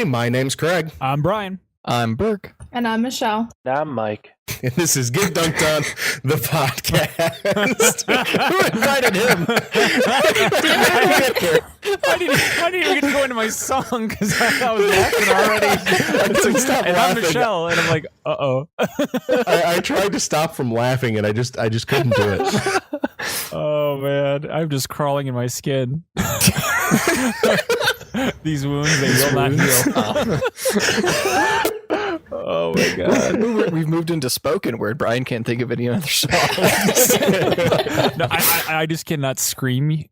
my name's Craig. I'm Brian. I'm Burke. And I'm Michelle. I'm Mike. And this is Get Dunked On, the podcast. Who invited him? I didn't even get to go into my song because I was laughing already. I couldn't stop and laughing. I'm Michelle, and I'm like, uh-oh. I tried to stop from laughing, and I just couldn't do it. Oh, man. I'm just crawling in my skin. These wounds, they will not heal. Oh my god. We've moved into spoken word. Brian can't think of any other songs. No, I just cannot scream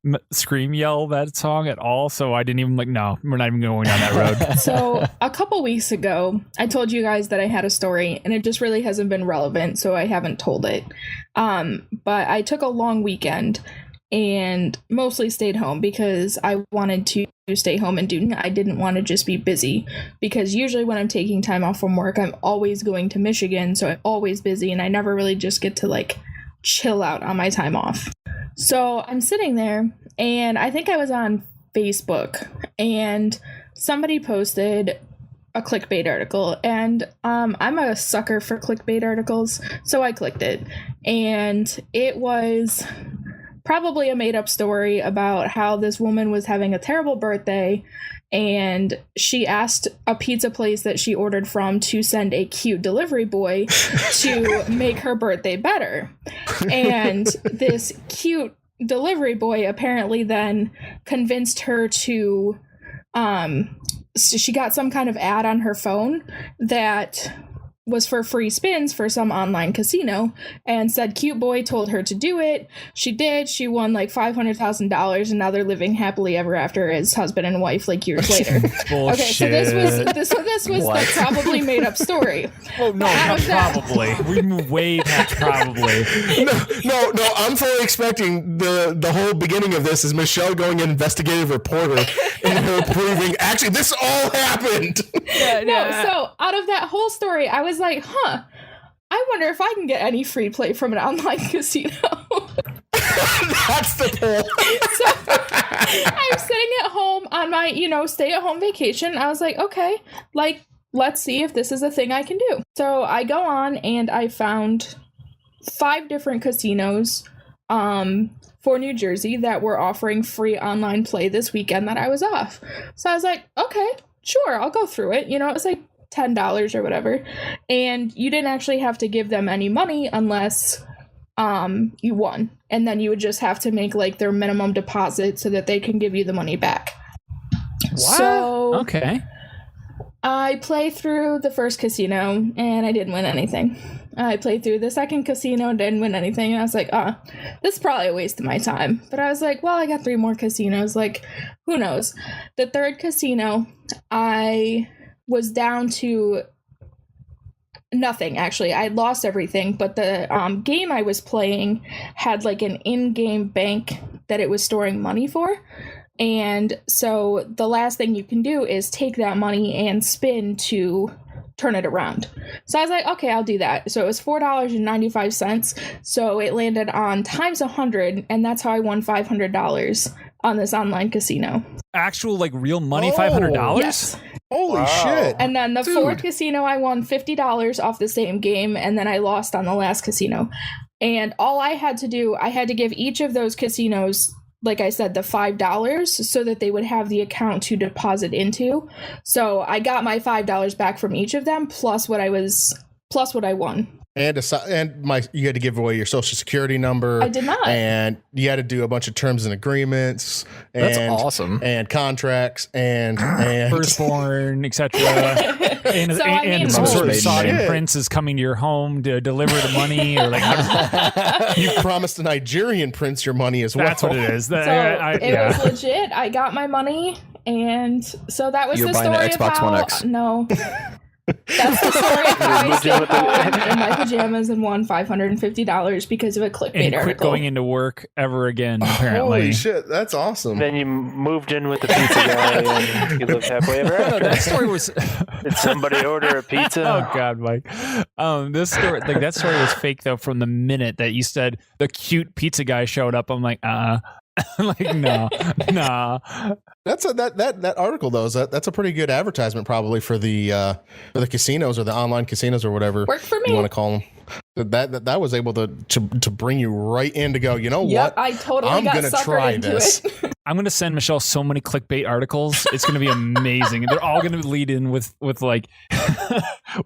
yell that song at all. So I didn't even no, we're not even going down that road. So a couple weeks ago, I told you guys that I had a story and it just really hasn't been relevant. So I haven't told it. But I took a long weekend and mostly stayed home because I wanted to stay home and I didn't want to just be busy, because usually when I'm taking time off from work, I'm always going to Michigan, so I'm always busy and I never really just get to chill out on my time off. So I'm sitting there and I think I was on Facebook and somebody posted a clickbait article, and I'm a sucker for clickbait articles, so I clicked it, and it was probably a made-up story about how this woman was having a terrible birthday and she asked a pizza place that she ordered from to send a cute delivery boy to make her birthday better. And this cute delivery boy apparently then convinced her to so she got some kind of ad on her phone that was for free spins for some online casino, and said cute boy told her to do it. She did. She won $500,000, and now they're living happily ever after as husband and wife years later. Bullshit. Okay, so this was the probably made up story. Oh no, not probably. We move way past probably. No, I'm fully expecting the whole beginning of this is Michelle going an investigative reporter and her proving actually this all happened. So out of that whole story, I was like, I wonder if I can get any free play from an online casino. That's the point. So I'm sitting at home on my, stay-at-home vacation. I was like, okay, let's see if this is a thing I can do. So I go on and I found 5 different casinos for New Jersey that were offering free online play this weekend that I was off. So I was like, okay, sure, I'll go through it. It was like $10 or whatever. And you didn't actually have to give them any money unless you won. And then you would just have to make their minimum deposit so that they can give you the money back. What? So okay. I played through the first casino and I didn't win anything. I played through the second casino and didn't win anything. And I was like, this is probably a waste of my time. But I was like, well, I got 3 more casinos. Who knows? The third casino, I was down to nothing, actually. I lost everything, but the game I was playing had an in-game bank that it was storing money for. And so the last thing you can do is take that money and spin to turn it around. So I was like, okay, I'll do that. So it was $4.95. So it landed on times 100, and that's how I won $500 on this online casino. Actual real money, $500? Yes. Holy shit. And then the fourth casino, I won $50 off the same game, and then I lost on the last casino. And all I had to do, I had to give each of those casinos, like I said, the $5 so that they would have the account to deposit into. So I got my $5 back from each of them, plus what I won. And you had to give away your social security number. I did not. And you had to do a bunch of terms and agreements. That's and, awesome. And contracts and firstborn, etc. And some sort of Saudi prince is coming to your home to deliver the money, or you promised a Nigerian prince your money as well. That's what it is. It was legit. I got my money, and so that was You're the buying story an Xbox of how. One X. No. That's the story of how I stayed home in my pajamas and won $550 because of a clickbait and article. quit going into work ever again, apparently. Holy shit, that's awesome. Then you moved in with the pizza guy and you lived happily ever after. That story was... Did somebody order a pizza? Oh, God, Mike. This story, that story was fake, though, from the minute that you said the cute pizza guy showed up. I'm like, Like, no. That article though that's a pretty good advertisement probably for the casinos or the online casinos or whatever Worked for me. you want to call them. That was able to bring you right in to go. You know Yep, what? I totally I'm got gonna suckered try into this. it. I'm gonna send Michelle so many clickbait articles. It's gonna be amazing. They're all gonna lead in with like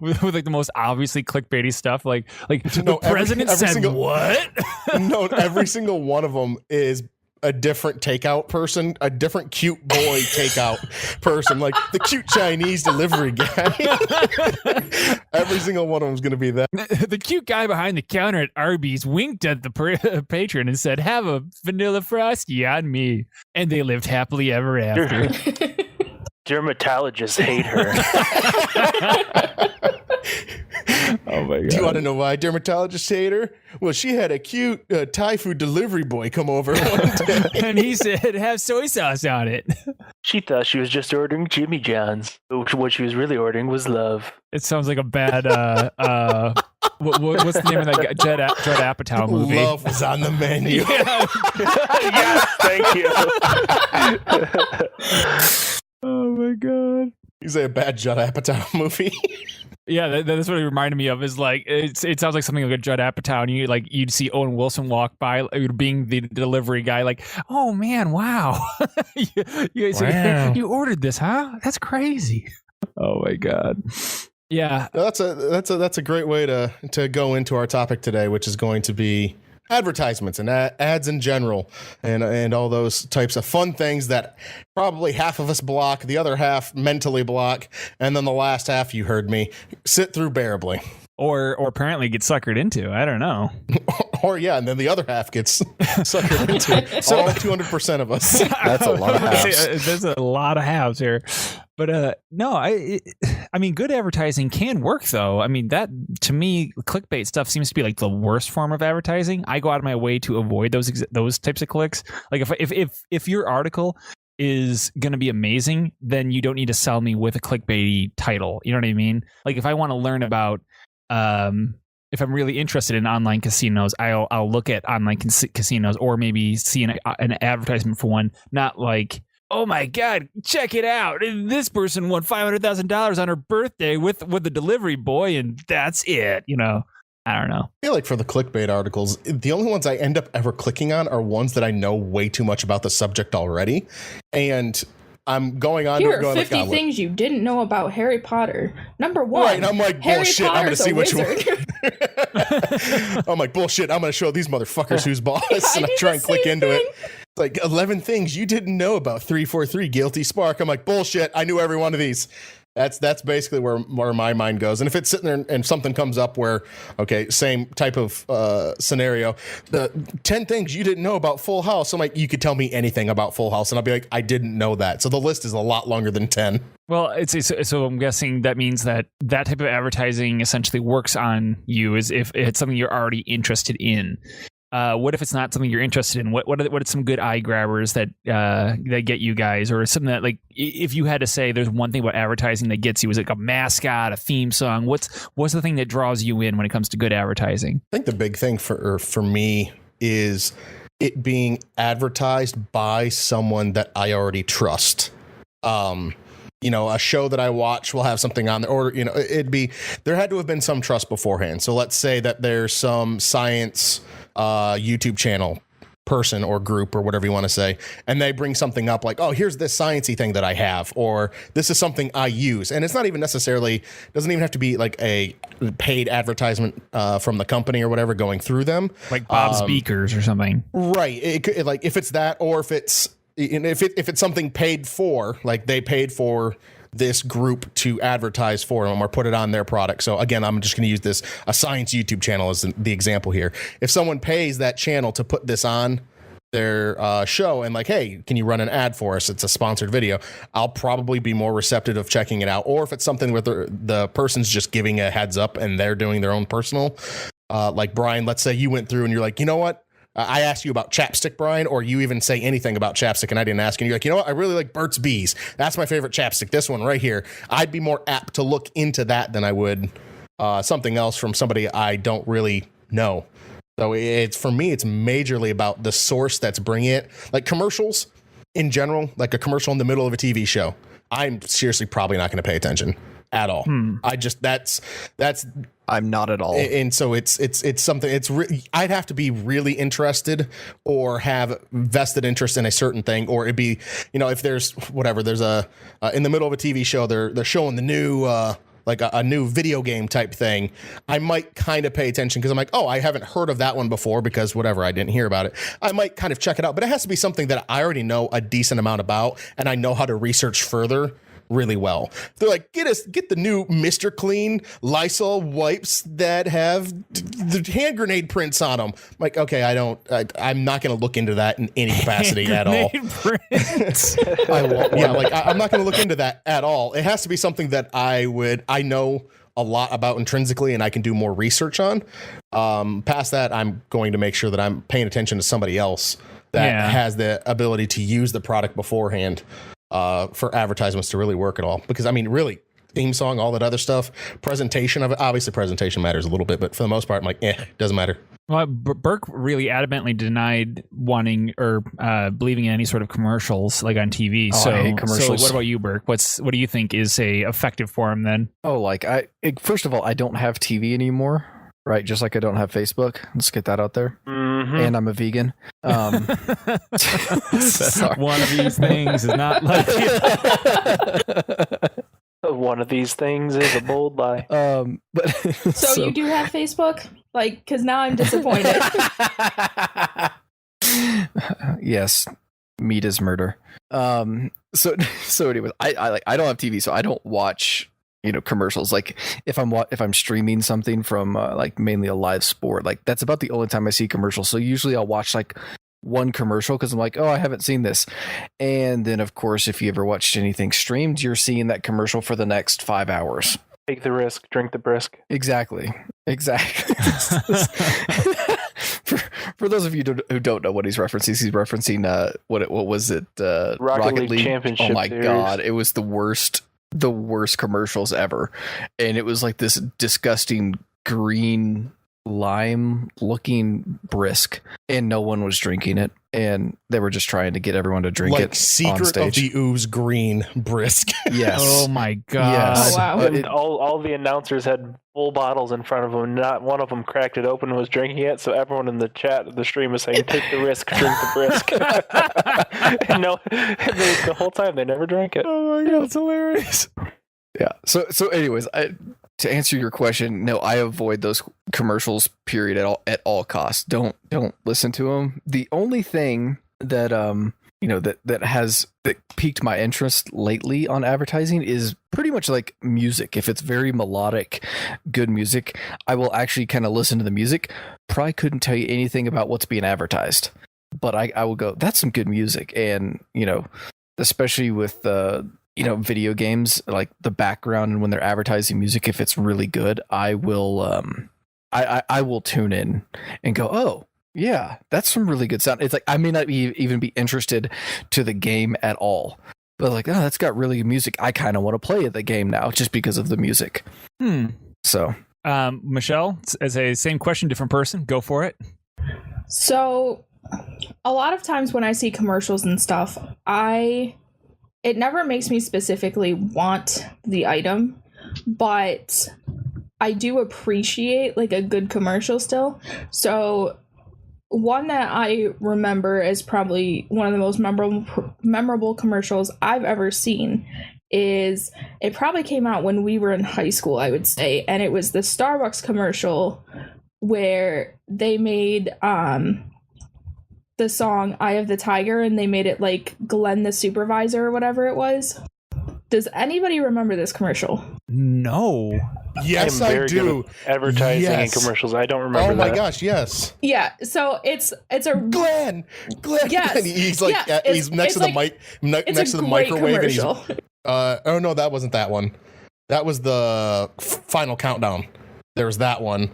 with like the most obviously clickbaity stuff. Like No, the president every said single- what? No, every single one of them is a different takeout person, a different cute boy takeout person, like the cute Chinese delivery guy. Every single one of them is going to be that. The cute guy behind the counter at Arby's winked at the patron and said, "Have a vanilla frosty on me," and they lived happily ever after. Dermatologists hate her. Oh my god! Do you want to know why dermatologists hate her? Well, she had a cute Thai food delivery boy come over one day. And he said, "Have soy sauce on it." She thought she was just ordering Jimmy John's. What she was really ordering was love. It sounds like a bad what's the name of that guy? Judd Apatow movie? Love was on the menu. Yes, thank you. Oh my god! You say a bad Judd Apatow movie? Yeah, that's what it reminded me of. Is like it sounds like something like a Judd Apatow, and you'd see Owen Wilson walk by, being the delivery guy. Like, oh man, wow, you ordered this, huh? That's crazy. Oh my god. Yeah, That's a great way to go into our topic today, which is going to be advertisements and ads in general, and all those types of fun things that probably half of us block, the other half mentally block, and then the last half, you heard me, sit through bearably. or apparently get suckered into. I don't know. Or yeah, and then the other half gets suckered into it. So all 200% of us. That's a lot of halves. There's a lot of halves here, but no, I mean, good advertising can work though. I mean, that to me, clickbait stuff seems to be like the worst form of advertising. I go out of my way to avoid those types of clicks. Like if your article is going to be amazing, then you don't need to sell me with a clickbaity title. You know what I mean? Like if I want to learn about if I'm really interested in online casinos, I'll look at online casinos, or maybe see an advertisement for one. Not like, oh my god, check it out! This person won $500,000 on her birthday with the delivery boy, and that's it. You know, I don't know. I feel like for the clickbait articles, the only ones I end up ever clicking on are ones that I know way too much about the subject already, and I'm going on Here to it are going 50 like, oh, things you didn't know about Harry Potter. Number one, right, and I'm like, Harry bullshit, I'm going to Potter's see a which one. wizard. I'm like, bullshit, I'm going to show these motherfuckers who's boss, and I did try the and click same into thing. it. It's like 11 things you didn't know about 343 Guilty Spark. I'm like, bullshit, I knew every one of these. That's basically where my mind goes. And if it's sitting there and something comes up where, okay, same type of scenario, the 10 things you didn't know about Full House, I'm like, you could tell me anything about Full House, and I'll be like, I didn't know that. So the list is a lot longer than 10. Well, so I'm guessing that means that type of advertising essentially works on you as if it's something you're already interested in. What if it's not something you're interested in? What are some good eye grabbers that get you guys, or something that, like, if you had to say there's one thing about advertising that gets you, is like a mascot, a theme song? What's the thing that draws you in when it comes to good advertising? I think the big thing for me is it being advertised by someone that I already trust. You know, a show that I watch will have something on there, or, you know, there had to have been some trust beforehand. So let's say that there's some science YouTube channel person or group or whatever you want to say, and they bring something up like, oh, here's this sciencey thing that I have, or this is something I use. And it's not even necessarily, doesn't even have to be like a paid advertisement from the company or whatever going through them. Like Bob's Beakers or something. Right. It could, like, if it's that, or if it's something paid for, like they paid for this group to advertise for them or put it on their product. So again, I'm just going to use a science YouTube channel as the example here. If someone pays that channel to put this on their show and like, hey, can you run an ad for us? It's a sponsored video. I'll probably be more receptive of checking it out. Or if it's something where the person's just giving a heads up and they're doing their own personal, like Brian, let's say you went through and you're like, you know what? I asked you about chapstick, Brian, or you even say anything about chapstick and I didn't ask. And you're like, you know what? I really like Burt's Bees. That's my favorite chapstick. This one right here. I'd be more apt to look into that than I would something else from somebody I don't really know. So it's, for me, it's majorly about the source that's bringing it. Like commercials in general, like a commercial in the middle of a TV show, I'm seriously probably not going to pay attention at all. I just, that's I'm not at all. and so it's something, I'd have to be really interested or have vested interest in a certain thing, or it'd be, if there's a in the middle of a TV show, they're showing the new like a new video game type thing, I might kind of pay attention because I'm like, oh, I haven't heard of that one before because whatever, I didn't hear about it. I might kind of check it out, but it has to be something that I already know a decent amount about and I know how to research further really well. They're like, get the new Mr. Clean Lysol wipes that have the hand grenade prints on them. I'm like, okay, I'm not going to look into that in any capacity at all. Prints. I won't. Yeah, like I'm not going to look into that at all. It has to be something that I know a lot about intrinsically and I can do more research on. Past that, I'm going to make sure that I'm paying attention to somebody else that has the ability to use the product beforehand for advertisements to really work at all. Because I mean, really, theme song, all that other stuff, presentation of it. Obviously, presentation matters a little bit, but for the most part, I'm like, doesn't matter. Well, Burke really adamantly denied wanting or believing in any sort of commercials like on TV. Oh, I hate commercials. So what about you, Burke? What do you think is a effective for him then? Oh, like first of all, I don't have TV anymore, right? Just like I don't have Facebook. Let's get that out there. Mm-hmm. And I'm a vegan. One of these things is not like One of these things is a bold lie. But So you do have Facebook? Like, because now I'm disappointed. Yes, meat is murder. So anyways, I don't have TV, so I don't watch commercials. Like if I'm streaming something from like mainly a live sport, like that's about the only time I see commercials. So usually I'll watch like one commercial because I'm like, oh, I haven't seen this. And then of course, if you ever watched anything streamed, you're seeing that commercial for the next 5 hours. Take the risk, drink the brisk. Exactly. For those of you who don't know what he's referencing what was it? Rocket League Championship Oh my Series. God, it was the worst commercials ever, and it was like this disgusting green lime looking brisk, and no one was drinking it, and they were just trying to get everyone to drink Like it on Secret of stage. the Ooze Green Brisk. Yes. oh my god. Yes. Oh, wow. And all the announcers had full bottles in front of them. Not one of them cracked it open and was drinking it. So everyone in the chat of the stream was saying, "Take the risk, drink the brisk." And no, the whole time they never drank it. Oh my god, it's hilarious. Yeah. So anyways, to answer your question, no, I avoid those commercials. Period. At all costs. Don't listen to them. The only thing that that piqued my interest lately on advertising is pretty much like music. If it's very melodic, good music, I will actually kind of listen to the music. Probably couldn't tell you anything about what's being advertised, but I will go, that's some good music. And especially with video games, like the background and when they're advertising music, if it's really good, I will I will tune in and go, oh yeah, that's some really good sound. It's like I may not even be interested to the game at all, but like, oh, that's got really good music. I kind of want to play the game now just because of the music. So Michelle, as a same question, different person, go for it. So, a lot of times when I see commercials and stuff, it never makes me specifically want the item, but I do appreciate like a good commercial still. So one that I remember is probably one of the most memorable commercials I've ever seen is, it probably came out when we were in high school, I would say, and it was the Starbucks commercial where they made the song Eye of the Tiger, and they made it like Glenn the Supervisor or whatever it was. Does anybody remember this commercial? No. Yes, I am I very do. good at advertising and Yes. commercials. I don't remember Oh my that. gosh, yes. Yeah, so it's a Glenn. Yes. He's like Yeah, he's next it's to the like- mic, it's next a to the great microwave, and he's commercial. oh no, that wasn't that one. That was the final countdown. There was that one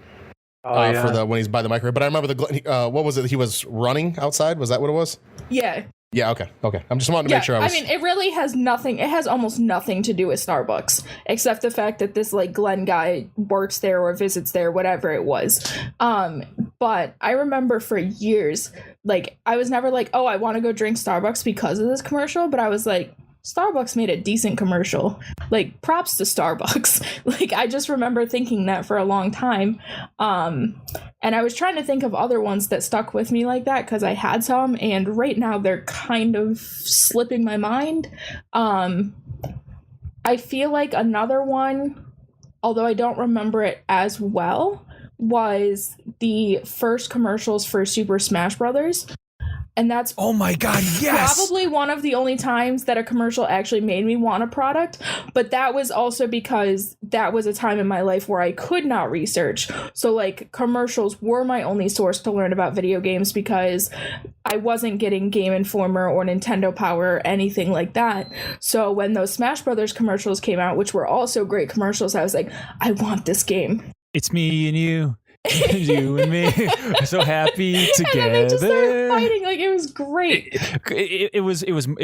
for the when he's by the microwave. But I remember what was it? He was running outside. Was that what it was? Yeah. Yeah. Okay. I'm just wanting to Yeah, make sure I was. mean, it really has nothing. It has almost nothing to do with Starbucks, except the fact that this like Glenn guy works there or visits there, whatever it was. But I remember for years, like, I was never like, oh, I want to go drink Starbucks because of this commercial, but I was like, Starbucks made a decent commercial. Like, props to Starbucks. Like, I just remember thinking that for a long time. And I was trying to think of other ones that stuck with me like that because I had some, and right now they're kind of slipping my mind. I feel like another one, although I don't remember it as well, was the first commercials for Super Smash Brothers. And that's Oh my God, yes! probably one of the only times that a commercial actually made me want a product. But that was also because that was a time in my life where I could not research. So, like, commercials were my only source to learn about video games because I wasn't getting Game Informer or Nintendo Power or anything like that. So when those Smash Brothers commercials came out, which were also great commercials, I was like, I want this game. It's me and you. You and me, so happy together. And then they just started fighting. Like, it was great. It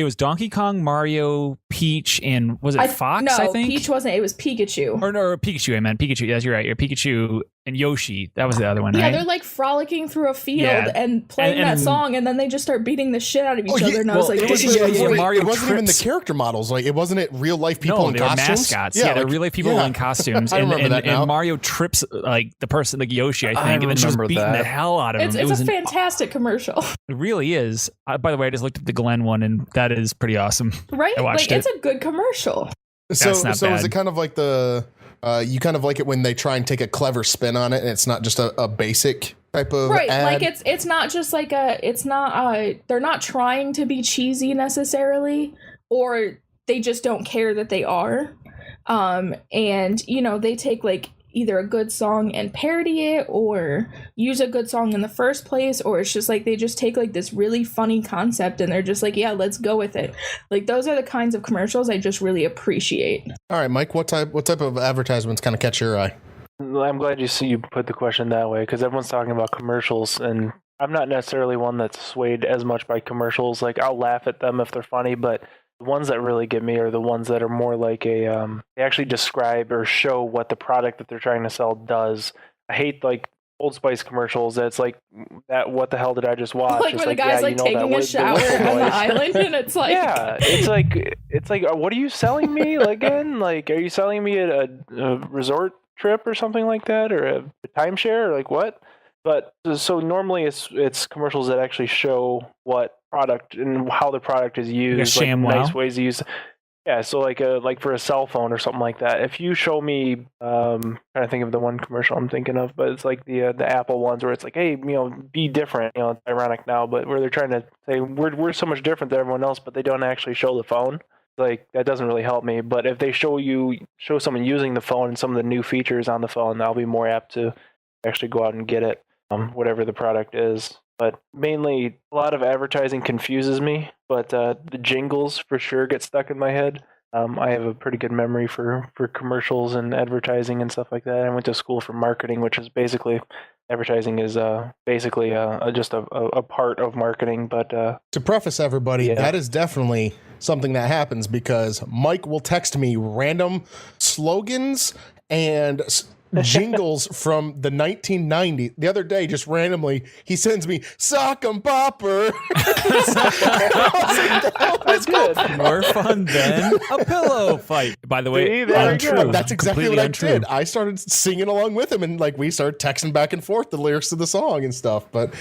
was Donkey Kong, Mario, Peach, and was it Fox? No, I think Peach wasn't. It was Pikachu. or Pikachu. I meant Pikachu. Yes, you're right. You're Pikachu and Yoshi. That was the other one, Yeah, right? they're like frolicking through a field Yeah. and playing And- that song, and then they just start beating the shit out of each other. And I was like, it this was, is it was- great. Mario it wasn't even the trips. character models. Like, it wasn't it real life people no, in they costumes. were mascots. Yeah, they're like, real life people yeah. in costumes. I remember that now. And Mario trips like the person, like Yoshi, I think, I and then just remember beating that. the hell out of him. It's a fantastic commercial, It really is. By the way, I just looked at the Glenn one, and that is pretty awesome. right? I watched Like, it's a good commercial. So That's not is bad. it kind of like the you kind of like it when they try and take a clever spin on it and it's not just a basic type of Right, ad? like it's not just like they're not trying to be cheesy necessarily, or they just don't care that they are. And you know, they take like either a good song and parody it, or use a good song in the first place, or it's just like they just take like this really funny concept and they're just like, yeah, let's go with it. Like, those are the kinds of commercials I just really appreciate. All right, Mike, what type of advertisements kind of catch your eye? I'm glad you put the question that way, because everyone's talking about commercials, and I'm not necessarily one that's swayed as much by commercials. Like, I'll laugh at them if they're funny, but the ones that really get me are the ones that are more like they actually describe or show what the product that they're trying to sell does. I hate like Old Spice commercials that's like, that what the hell did I just watch? Like, It's where the guy's like taking a shower on the island, and it's like, yeah, it's like what are you selling me again? Like, are you selling me a resort trip or something like that, or a timeshare, or like what? But so normally it's commercials that actually show what product and how the product is used, like nice ways to use. Yeah, so like for a cell phone or something like that. If you show me, trying to think of the one commercial I'm thinking of, but it's like the Apple ones where it's like, hey, you know, be different. You know, it's ironic now, but where they're trying to say we're so much different than everyone else, but they don't actually show the phone. Like, that doesn't really help me. But if they show someone using the phone and some of the new features on the phone, I'll be more apt to actually go out and get it, whatever the product is. But mainly, a lot of advertising confuses me, but the jingles for sure get stuck in my head. I have a pretty good memory for commercials and advertising and stuff like that. I went to school for marketing, which is basically, advertising is basically just a part of marketing. But to preface everybody, Yeah. that is definitely something that happens because Mike will text me random slogans and jingles from the 1990s. The other day, just randomly, he sends me "Sock 'em Bopper." that's good. More fun than a pillow fight. By the way, See, there you go. untrue. That's exactly Completely what I untrue. did. I started singing along with him, and like we started texting back and forth the lyrics to the song and stuff. But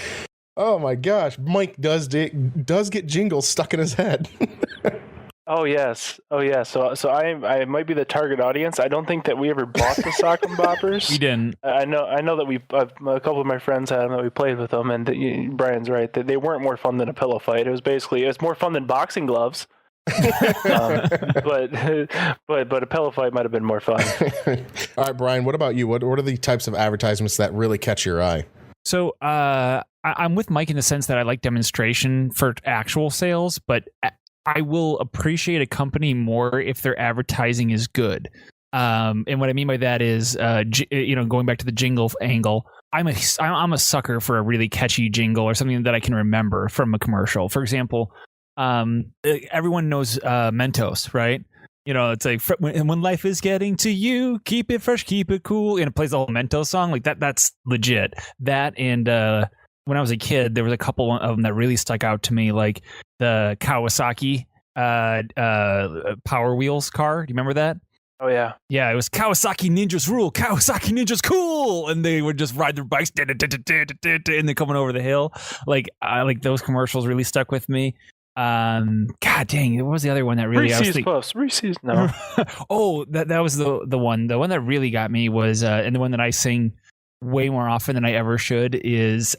oh my gosh, Mike does get jingles stuck in his head. Oh yes. So I might be the target audience. I don't think that we ever bought the Sock 'em Boppers. We didn't. I know that a couple of my friends had them, that we played with them, and Brian's right. They weren't more fun than a pillow fight. It was more fun than boxing gloves. But a pillow fight might have been more fun. All right, Brian, what about you? What are the types of advertisements that really catch your eye? So I'm with Mike in the sense that I like demonstration for actual sales, but I will appreciate a company more if their advertising is good. And what I mean by that is, going back to the jingle angle, I'm a sucker for a really catchy jingle or something that I can remember from a commercial. For example, everyone knows Mentos, right? You know, it's like when life is getting to you, keep it fresh, keep it cool, and it plays the whole Mentos song like that. That's legit. That and when I was a kid, there was a couple of them that really stuck out to me, like the Kawasaki Power Wheels car. Do you remember that? Oh yeah. Yeah, it was Kawasaki Ninjas rule, Kawasaki Ninjas cool, and they would just ride their bikes and they're coming over the hill. Like those commercials really stuck with me. God dang, what was the other one that really? Reese's Puffs. Reese's, no. Oh, that was the one. The one that really got me was, and the one that I sing way more often than I ever should is.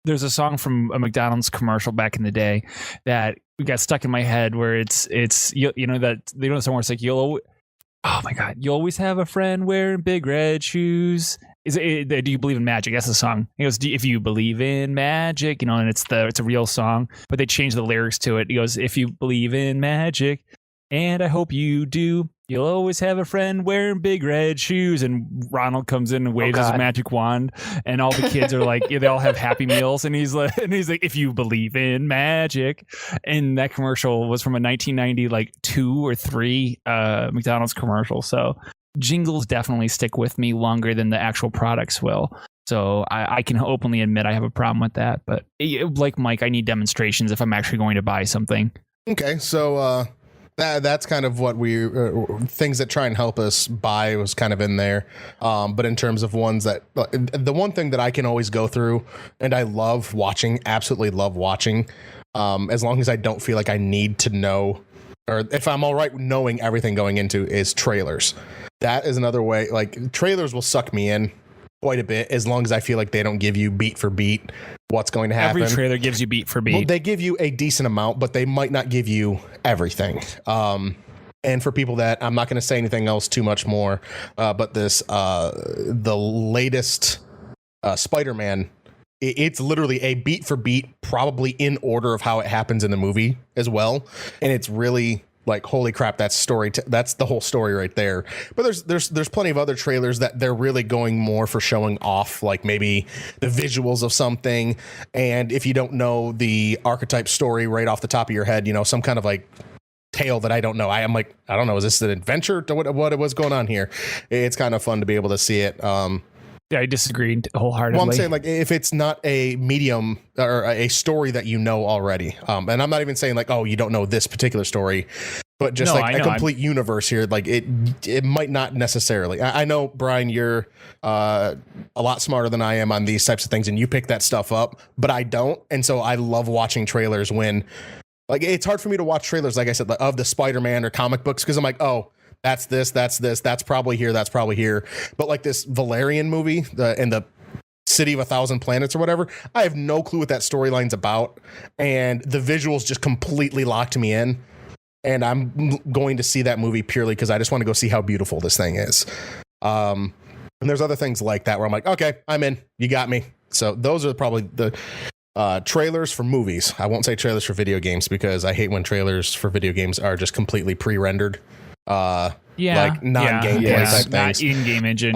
There's a song from a McDonald's commercial back in the day that got stuck in my head where it's you know that they know the song where it's like oh my god, you always have a friend wearing big red shoes. Do you believe in magic? That's the song. He goes, if you believe in magic, you know, and it's a real song, but they changed the lyrics to it. He goes, if you believe in magic, and I hope you do, you'll always have a friend wearing big red shoes. And Ronald comes in and waves his magic wand, and all the kids are like, they all have Happy Meals, and he's like, if you believe in magic. And that commercial was from a 1990 like 2 or 3 McDonald's commercial. So jingles definitely stick with me longer than the actual products will. So I can openly admit I have a problem with that. But like Mike, I need demonstrations if I'm actually going to buy something. Okay, so that's kind of what we things that try and help us buy was kind of in there. But in terms of ones that the one thing that I can always go through and I love watching, absolutely love watching, as long as I don't feel like I need to know, or if I'm all right knowing everything going into, is trailers. That is another way. Like trailers will suck me in quite a bit as long as I feel like they don't give you beat for beat what's going to happen. Every trailer gives you beat for beat. Well, they give you a decent amount, but they might not give you everything. And for people that, I'm not going to say anything else too much more, but this the latest Spider-Man, it's literally a beat for beat, probably in order of how it happens in the movie as well, and it's really like, holy crap, that's story. That's the whole story right there. But there's plenty of other trailers that they're really going more for showing off, like maybe the visuals of something. And if you don't know the archetype story right off the top of your head, you know, some kind of like tale that I don't know. I am like, I don't know. Is this an adventure to what was going on here? It's kind of fun to be able to see it. Yeah, I disagreed wholeheartedly. Well, I'm saying, like, if it's not a medium or a story that you know already, and I'm not even saying like, oh, you don't know this particular story, but just a complete universe here, like it might not necessarily. I know, Brian, you're a lot smarter than I am on these types of things, and you pick that stuff up, but I don't, and so I love watching trailers when, like, it's hard for me to watch trailers, like I said, of the Spider-Man or comic books, because I'm like, oh, that's this, that's probably here, that's probably here. But like this Valerian movie, and the City of a Thousand Planets or whatever, I have no clue what that storyline's about. And the visuals just completely locked me in. And I'm going to see that movie purely because I just want to go see how beautiful this thing is. And there's other things like that where I'm like, okay, I'm in. You got me. So those are probably the trailers for movies. I won't say trailers for video games because I hate when trailers for video games are just completely pre-rendered. Like non-gameplay type things, not in-game engine.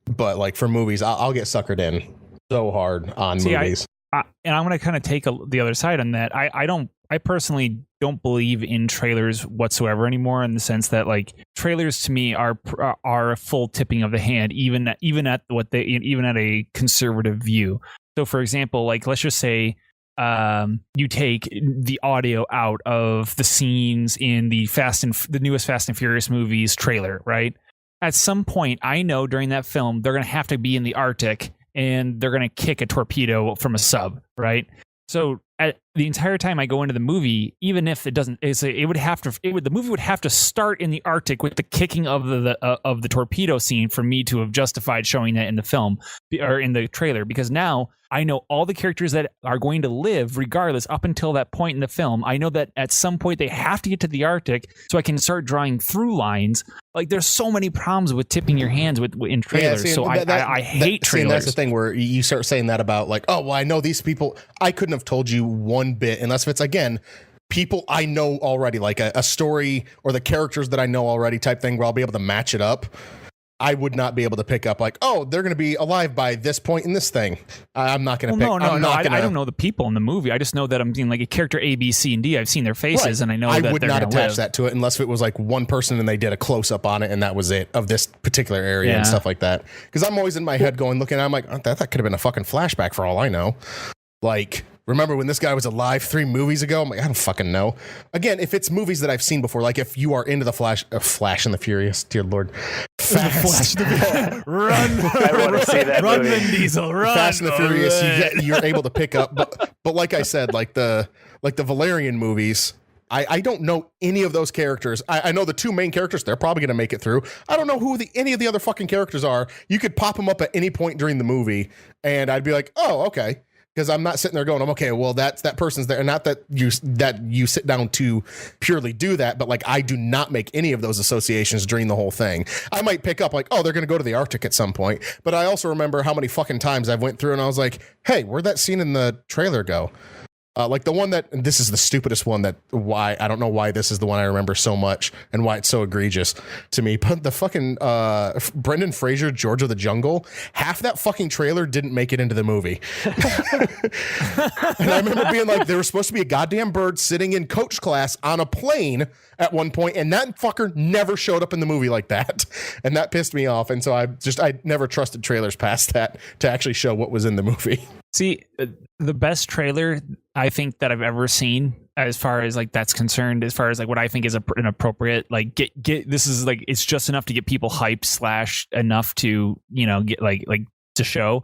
But like for movies, I'll get suckered in so hard on movies. And I'm going to kind of take the other side on that. I personally don't believe in trailers whatsoever anymore, in the sense that like trailers to me are a full tipping of the hand, even at a conservative view. So for example, like let's just say you take the audio out of the scenes in the newest Fast and Furious movies trailer, right? At some point, I know during that film, they're going to have to be in the Arctic and they're going to kick a torpedo from a sub, right? So the entire time I go into the movie, even if it doesn't, the movie would have to start in the Arctic with the kicking of the torpedo scene for me to have justified showing that in the film or in the trailer, because now I know all the characters that are going to live regardless up until that point in the film. I know that at some point they have to get to the Arctic, so I can start drawing through lines. Like there's so many problems with tipping your hands in trailers. I hate trailers. And that's the thing where you start saying that about like, oh, well, I know these people. I couldn't have told you one bit unless if it's, again, people I know already, like a story or the characters that I know already type thing where I'll be able to match it up. I would not be able to pick up like, oh, they're going to be alive by this point in this thing. I'm not going to pick. I don't know the people in the movie. I just know that I'm seeing like a character A, B, C, and D. I've seen their faces, and I know that I would they're not gonna attach live. that to it unless it was like one person and they did a close up on it and that was it of this particular area and stuff like that. Because I'm always in my head going, looking, I'm like, oh, that could have been a fucking flashback for all I know. Like, remember when this guy was alive 3 movies ago? I'm like, I don't fucking know. Again, if it's movies that I've seen before, like if you are into the Flash and the Furious, dear Lord, Fast, Run! I want to see that Run, movie. Vin Diesel! Run! Fast and the Furious, you're able to pick up. But like I said, like the Valerian movies, I don't know any of those characters. I know the 2 main characters. They're probably going to make it through. I don't know who any of the other fucking characters are. You could pop them up at any point during the movie, and I'd be like, oh, okay. Because I'm not sitting there going, okay, well, that person's there. Not that you sit down to purely do that, but like I do not make any of those associations during the whole thing. I might pick up like, oh, they're going to go to the Arctic at some point. But I also remember how many fucking times I've went through and I was like, hey, where'd that scene in the trailer go? Like the one that, and this is the stupidest one I don't know why this is the one I remember so much and why it's so egregious to me, but the fucking Brendan Fraser, George of the Jungle, half that fucking trailer didn't make it into the movie. And I remember being like, there was supposed to be a goddamn bird sitting in coach class on a plane at one point, and that fucker never showed up in the movie like that. And that pissed me off. And so I never trusted trailers past that to actually show what was in the movie. See, the best trailer I think that I've ever seen, as far as like that's concerned, as far as like what I think is an appropriate, like get this is like it's just enough to get people hyped / enough to get like to show,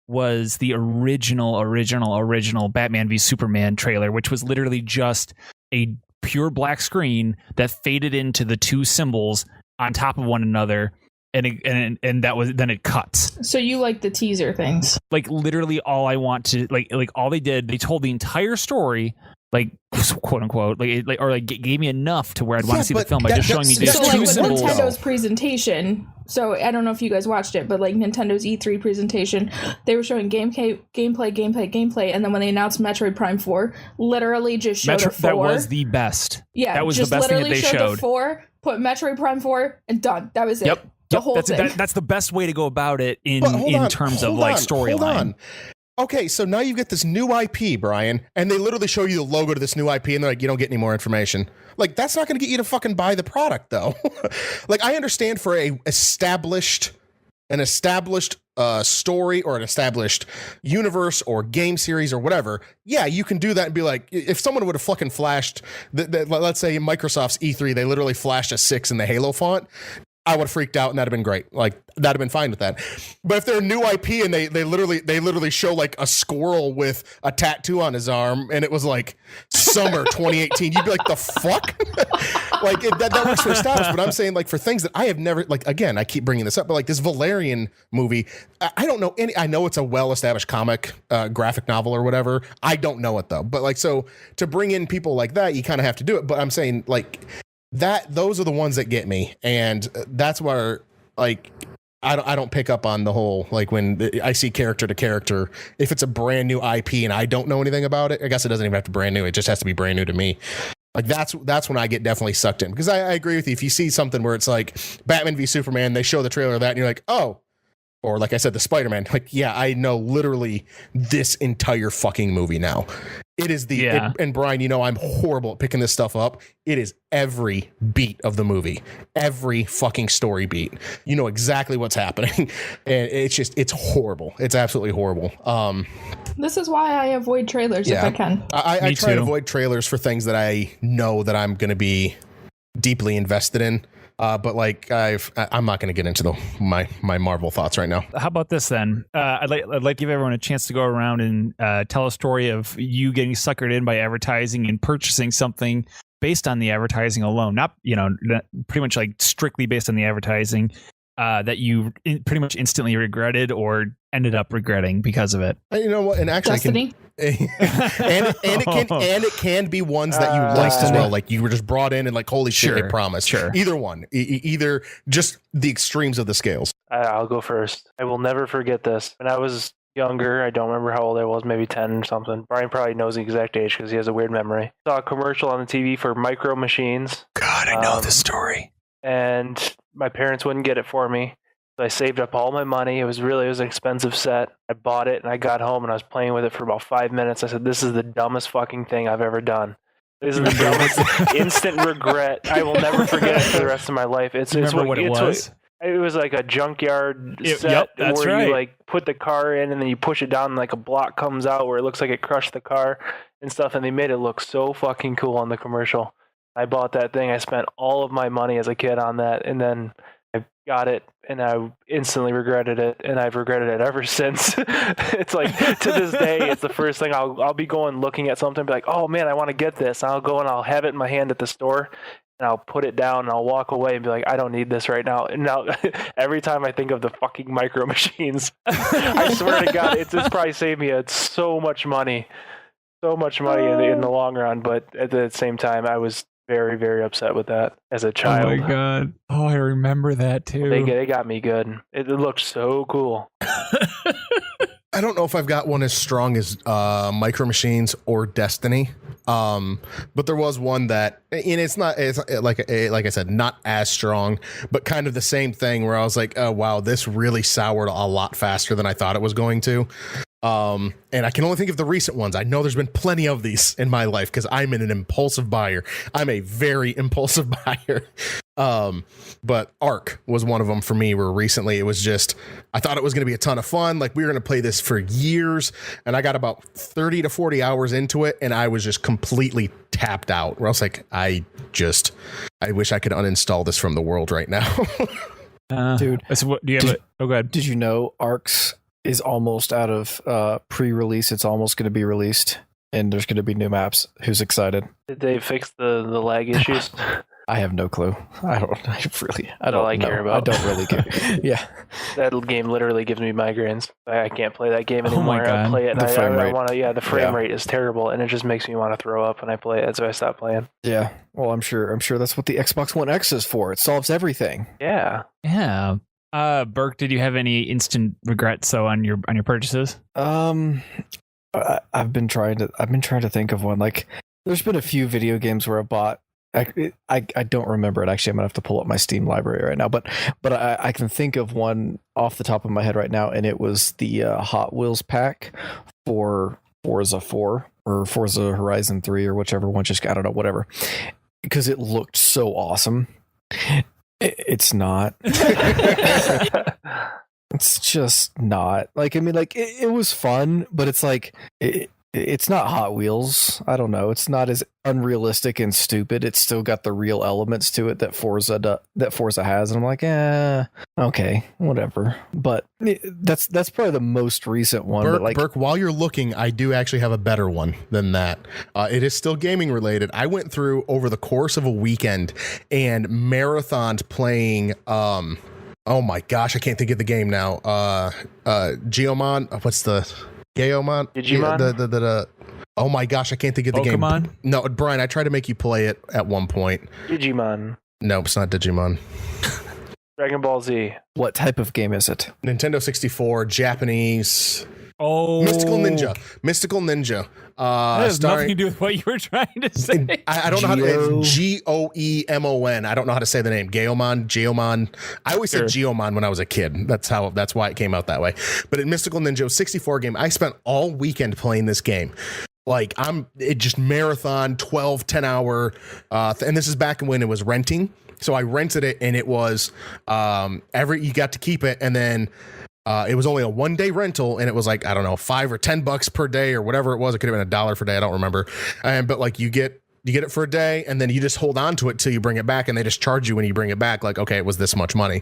was the original Batman v Superman trailer, which was literally just a pure black screen that faded into the 2 symbols on top of one another. And that was, then it cuts. So you like the teaser things? Like literally all I want to like all they did, they told the entire story, like quote unquote, gave me enough to where I'd want to see the film by just showing me these so 2 like with symbols. Nintendo's presentation. So I don't know if you guys watched it, but like Nintendo's E3 presentation, they were showing gameplay, and then when they announced Metroid Prime 4, literally just showed a 4. That was the best. Yeah, that was just the best thing that literally they showed. The 4, put Metroid Prime 4, and done. That was it. Yep. The whole thing. That's the best way to go about it in terms of like storyline. Okay, so now you get this new IP, Brian, and they literally show you the logo to this new IP, and they're like, you don't get any more information. Like, that's not going to get you to fucking buy the product, though. Like, I understand for an established story or an established universe or game series or whatever, yeah, you can do that and be like, if someone would have fucking flashed, let's say Microsoft's E3, they literally flashed a 6 in the Halo font, I would have freaked out and that'd have been great. Like, that'd have been fine with that. But if they're a new IP and they literally show like a squirrel with a tattoo on his arm and it was like summer 2018, you'd be like, the fuck? Like that works for established. But I'm saying like for things that I have never, like, again, I keep bringing this up, but like this Valerian movie, I don't know any, I know it's a well-established comic, graphic novel or whatever. I don't know it though. But like, so to bring in people like that, you kind of have to do it. But I'm saying like, those are the ones that get me, and that's where like I don't pick up on the whole like when I see character to character. If it's a brand new IP and I don't know anything about it, I guess it doesn't even have to be brand new. It just has to be brand new to me. Like that's when I get definitely sucked in, because I agree with you. If you see something where it's like Batman v Superman, they show the trailer of that, and you're like, oh. Or like I said, the Spider-Man, like, yeah, I know literally this entire fucking movie now. It is and Brian, you know, I'm horrible at picking this stuff up. It is every beat of the movie, every fucking story beat. You know exactly what's happening. And it's horrible. It's absolutely horrible. This is why I avoid trailers if I can. I try to avoid trailers for things that I know that I'm going to be deeply invested in. But like I'm not going to get into my Marvel thoughts right now. How about this then? I'd like to give everyone a chance to go around and tell a story of you getting suckered in by advertising and purchasing something based on the advertising alone. Not pretty much like strictly based on the advertising that you pretty much instantly regretted or ended up regretting because of it. You know what? And actually, Destiny. It can be ones that you liked as well. Like you were just brought in and like, holy shit, they promised. Sure. Either one, either just the extremes of the scales. I'll go first. I will never forget this. When I was younger, I don't remember how old I was, maybe 10 or something. Brian probably knows the exact age because he has a weird memory. Saw a commercial on the TV for Micro Machines. God, I know this story. And my parents wouldn't get it for me. So I saved up all my money. It was an expensive set. I bought it and I got home and I was playing with it for about 5 minutes. I said, this is the dumbest fucking thing I've ever done. This is the dumbest instant regret. I will never forget it for the rest of my life. Remember what it was? It was like a junkyard set Yep, that's where right. you like put the car in and then you push it down and like a block comes out where it looks like it crushed the car and stuff. And they made it look so fucking cool on the commercial. I bought that thing. I spent all of my money as a kid on that, and then I got it and I instantly regretted it, and I've regretted it ever since. It's like to this day, it's the first thing I'll be going looking at something, be like, oh man, I want to get this. And I'll go and I'll have it in my hand at the store. And I'll put it down and I'll walk away and be like, I don't need this right now. And now every time I think of the fucking Micro Machines, I swear to God, it's probably saved me so much money in the long run. But at the same time, I was very, very upset with that as a child. Oh my God. Oh, I remember that too. They got me good. It looked so cool. I don't know if I've got one as strong as Micro Machines or Destiny, but there was one that, and it's like I said, not as strong, but kind of the same thing where I was like, oh wow, this really soured a lot faster than I thought it was going to. And I can only think of the recent ones. I know there's been plenty of these in my life because I'm an impulsive buyer. I'm a very impulsive buyer. But Ark was one of them for me, where recently it was just, I thought it was going to be a ton of fun. Like we were going to play this for years, and I got about 30 to 40 hours into it, and I was just completely tapped out, where I was like, I wish I could uninstall this from the world right now. Dude, so what, do you have oh, go ahead. Did you know Arcs is almost out of pre-release? It's almost going to be released, and there's going to be new maps. Who's excited? Did they fix the lag issues? I have no clue. I don't I care about. I don't really care. Yeah. That game literally gives me migraines. I can't play that game Oh anymore. my God. I play it and The frame I rate. want to. Yeah, the frame Yeah. rate is terrible, and it just makes me want to throw up when I play it. So I stopped playing. Yeah. Well, I'm sure that's what the Xbox One X is for. It solves everything. Yeah. Yeah. Burke, did you have any instant regrets on your purchases? I've been trying to think of one. Like, there's been a few video games where I bought. I don't remember it. Actually, I'm gonna have to pull up my Steam library right now. But I can think of one off the top of my head right now, and it was the Hot Wheels pack for Forza 4 or Forza Horizon 3 or whichever one. Just I don't know, whatever. Because it looked so awesome. It's not. It's just not. Like, I mean, like it was fun, but it's like it's not Hot Wheels. I don't know. It's not as unrealistic and stupid. It's still got the real elements to it that Forza has, and I'm like, okay, whatever. But that's probably the most recent one. Burke, but like, Burke, while you're looking, I do actually have a better one than that. It is still gaming related. I went through over the course of a weekend and marathoned playing. Oh my gosh, I can't think of the game now. Geomon. What's the Geomon? Digimon? The oh my gosh, I can't think of the Pokemon? game. No, Brian, I tried to make you play it at one point. Digimon. No, it's not Digimon. Dragon Ball Z. what type of game is it? Nintendo 64, Japanese. Oh, Mystical Ninja. That has Starring, nothing to do with what you were trying to say. I don't know how to. It's Goemon. I don't know how to say the name. Geomon. I always said Geomon when I was a kid. That's why it came out that way. But in Mystical Ninja 64 game, I spent all weekend playing this game. Like it just marathon 10 hour. And this is back when it was renting. So I rented it, and it was you got to keep it, and then. It was only a 1 day rental, and it was like, I don't know, $5 or $10 per day or whatever it was. It could have been $1 per day. I don't remember. But like you get it for a day, and then you just hold on to it till you bring it back, and they just charge you when you bring it back. Like, okay, it was this much money.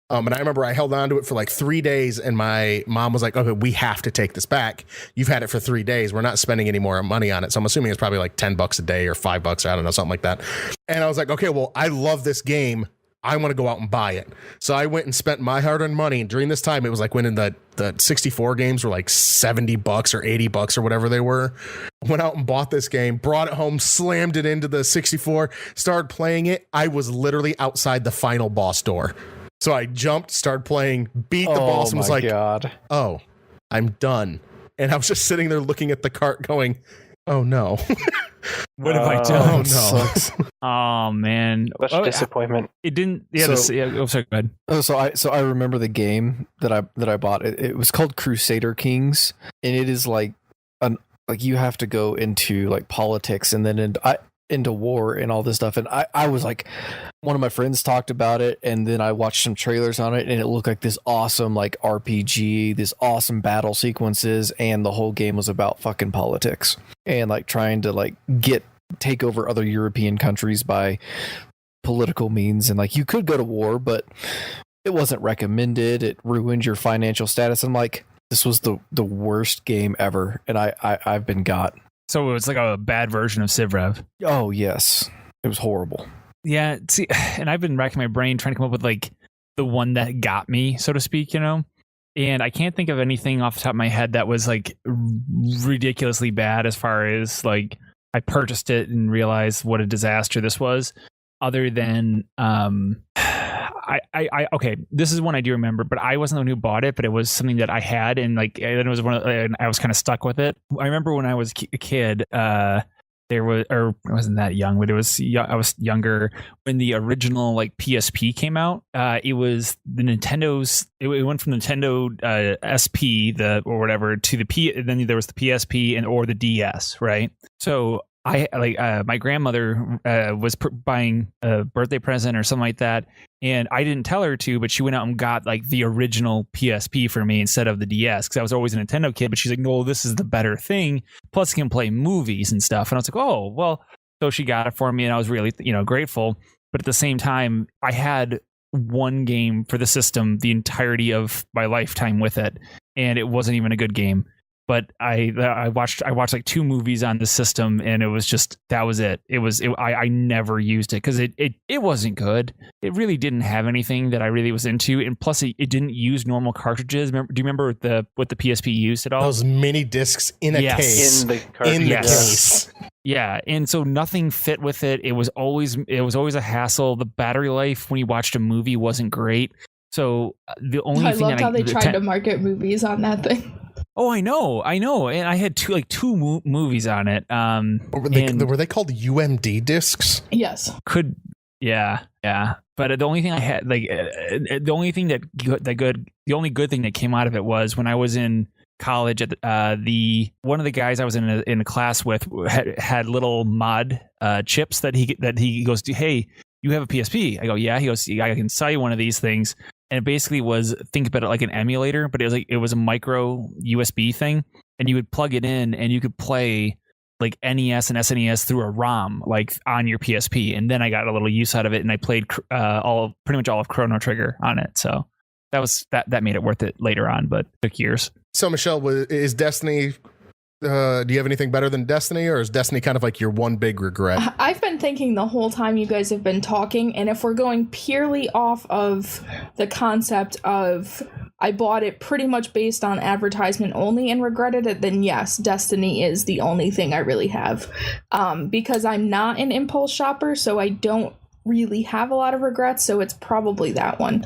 And I remember I held on to it for like 3 days, and my mom was like, okay, we have to take this back. You've had it for 3 days. We're not spending any more money on it. So I'm assuming it's probably like $10 a day or $5, or I don't know, something like that. And I was like, okay, well, I love this game. I want to go out and buy it. So I went and spent my hard-earned money. And during this time, it was like when in the 64 games were like $70 or $80 or whatever they were. Went out and bought this game, brought it home, slammed it into the 64, started playing it. I was literally outside the final boss door. So I jumped, started playing, beat the boss, and was like, God. oh, I'm done. And I was just sitting there looking at the cart going, oh no. What have I Oh done? no. Sucks. Oh man. Such Oh, disappointment. it didn't. Yeah. Oh, sorry. Go ahead. Oh, so I remember the game that I bought. It was called Crusader Kings, and it is like you have to go into like politics and then into war and all this stuff. And I was like, one of my friends talked about it, and then I watched some trailers on it, and it looked like this awesome like RPG, this awesome battle sequences, and the whole game was about fucking politics and like trying to like take over other European countries by political means. And like you could go to war, but it wasn't recommended. It ruined your financial status. I'm like, this was the worst game ever, and I've been got. So it was like a bad version of Civ Rev. Oh yes, it was horrible. Yeah. See, and I've been racking my brain trying to come up with like the one that got me, so to speak, you know? And I can't think of anything off the top of my head that was like ridiculously bad as far as like I purchased it and realized what a disaster this was, other than I okay, this is one I do remember, but I wasn't the one who bought it, but it was something that I had, and like it was and I was kind of stuck with it. I remember when I was a kid, there was, or I wasn't that young, but I was younger when the original like PSP came out. It was the Nintendo's. It went from Nintendo SP or whatever to the P. And then there was the PSP or the DS, right? So I my grandmother was buying a birthday present or something like that, and I didn't tell her to, but she went out and got like the original PSP for me instead of the DS, because I was always a Nintendo kid. But she's like, no, this is the better thing. Plus, you can play movies and stuff. And I was like, oh well. So she got it for me, and I was really grateful. But at the same time, I had one game for the system the entirety of my lifetime with it, and it wasn't even a good game. But I watched like 2 movies on the system, and it was just, that was it. I never used it because it wasn't good. It really didn't have anything that I really was into, and plus it didn't use normal cartridges. Do you remember what the PSP used at all? Those mini discs in a case. In the cartridge. Case. Yeah, and so nothing fit with it. It was always a hassle. The battery life when you watched a movie wasn't great. So the only I thing loved how they tried to market movies on that thing. Oh, I know, and I had two movies on it. Were they called UMD discs? Yes. Yeah. But the only thing I had, the only good thing that came out of it was when I was in college. At one of the guys I was in a class with had little mod chips that he goes to. Hey, you have a PSP? I go, yeah. He goes, I can sell you one of these things. And it basically was, think about it like an emulator, but it was a micro USB thing, and you would plug it in and you could play like NES and SNES through a ROM like on your PSP. And then I got a little use out of it, and I played pretty much all of Chrono Trigger on it. So that made it worth it later on, but it took years. So Michelle, is Destiny? Do you have anything better than Destiny, or is Destiny kind of like your one big regret? I've been thinking the whole time you guys have been talking, and if we're going purely off of the concept of I bought it pretty much based on advertisement only and regretted it, then yes, Destiny is the only thing I really have. Because I'm not an impulse shopper, so I don't really have a lot of regrets, so it's probably that one.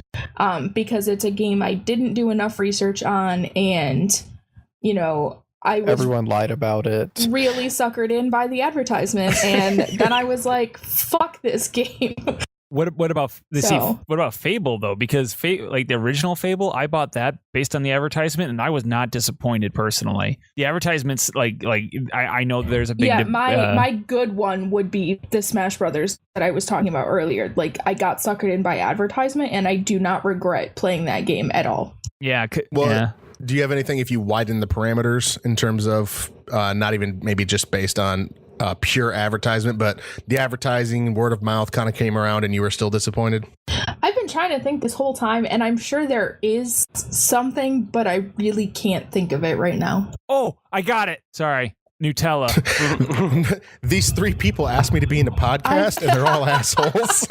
Because it's a game I didn't do enough research on, and everyone lied about it. Really suckered in by the advertisement, and then I was like, "Fuck this game." What about what about Fable though? Because like the original Fable, I bought that based on the advertisement, and I was not disappointed personally. The advertisements, like I know there's a big my good one would be the Smash Brothers that I was talking about earlier. Like I got suckered in by advertisement, and I do not regret playing that game at all. Yeah. Yeah. Do you have anything if you widen the parameters in terms of not even maybe just based on pure advertisement, but the advertising, word of mouth kind of came around and you were still disappointed? I've been trying to think this whole time, and I'm sure there is something, but I really can't think of it right now. Oh, I got it. Sorry. Nutella. These 3 people asked me to be in a podcast, and they're all assholes.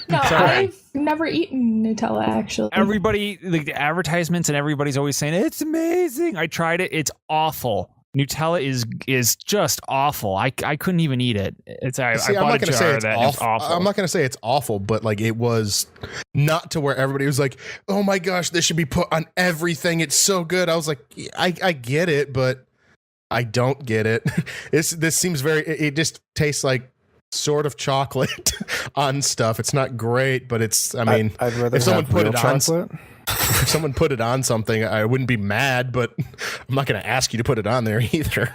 No, I've never eaten Nutella, actually. Everybody, like the advertisements, and everybody's always saying it's amazing. I tried it; it's awful. Nutella is just awful. I couldn't even eat it. I bought a jar of that. It's awful. I'm not going to say it's awful, but like it was not to where everybody was like, "Oh my gosh, this should be put on everything. It's so good." I was like, I get it, but I don't get it. This seems it just tastes like sort of chocolate on stuff. It's not great, but it's, I mean, I'd rather if someone have put real it on chocolate. if someone put it on something, I wouldn't be mad, but I'm not going to ask you to put it on there either.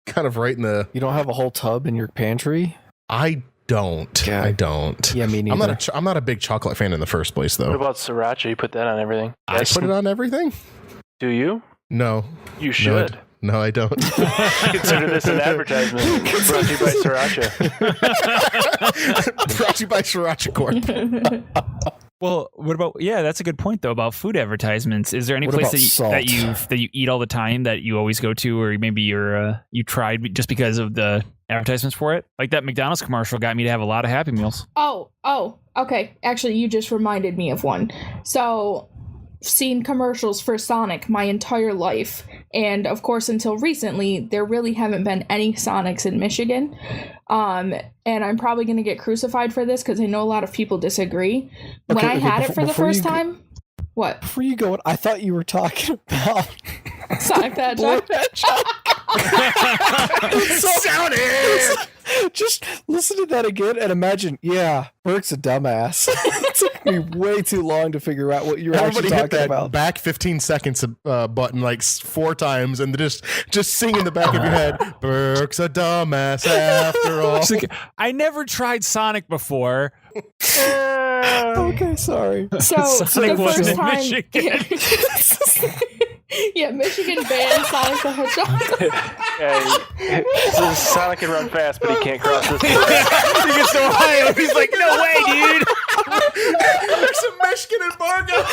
Kind of right in the, You don't have a whole tub in your pantry? I don't. Yeah. I don't. Yeah, me I'm neither. I'm not a big chocolate fan in the first place, What though. about sriracha? You put that on everything. I put it on everything? Do you? No. You should. No, I don't. Consider this an advertisement brought to you by Sriracha. Brought to you by Sriracha Corp. Well, what about that's a good point though about food advertisements. Is there any What place about that salt? you eat all the time that you always go to, or maybe you tried just because of the advertisements for it? Like that McDonald's commercial got me to have a lot of Happy Meals. Oh, okay. Actually, you just reminded me of one. So, seen commercials for Sonic my entire life, and of course, until recently, there really haven't been any Sonics in Michigan. And I'm probably going to get crucified for this because I know a lot of people disagree. When I had it for the first time, what? Before you go, I thought you were talking about Sonic the Hedgehog? Sonic! Just listen to that again and imagine, Burke's a dumbass. It took me way too long to figure out what you were Everybody actually hit talking that about. back 15 seconds button like 4 times and just sing in the back of your head, Burke's a dumbass after all. It's like, I never tried Sonic before. Okay, sorry. So, Sonic the wasn't first in time. Michigan. Yeah, Michigan banned Sonic the Hedgehog. So Sonic can run fast, but he can't cross this. He gets to Ohio. He's like, no way, dude. There's some Michigan embargo.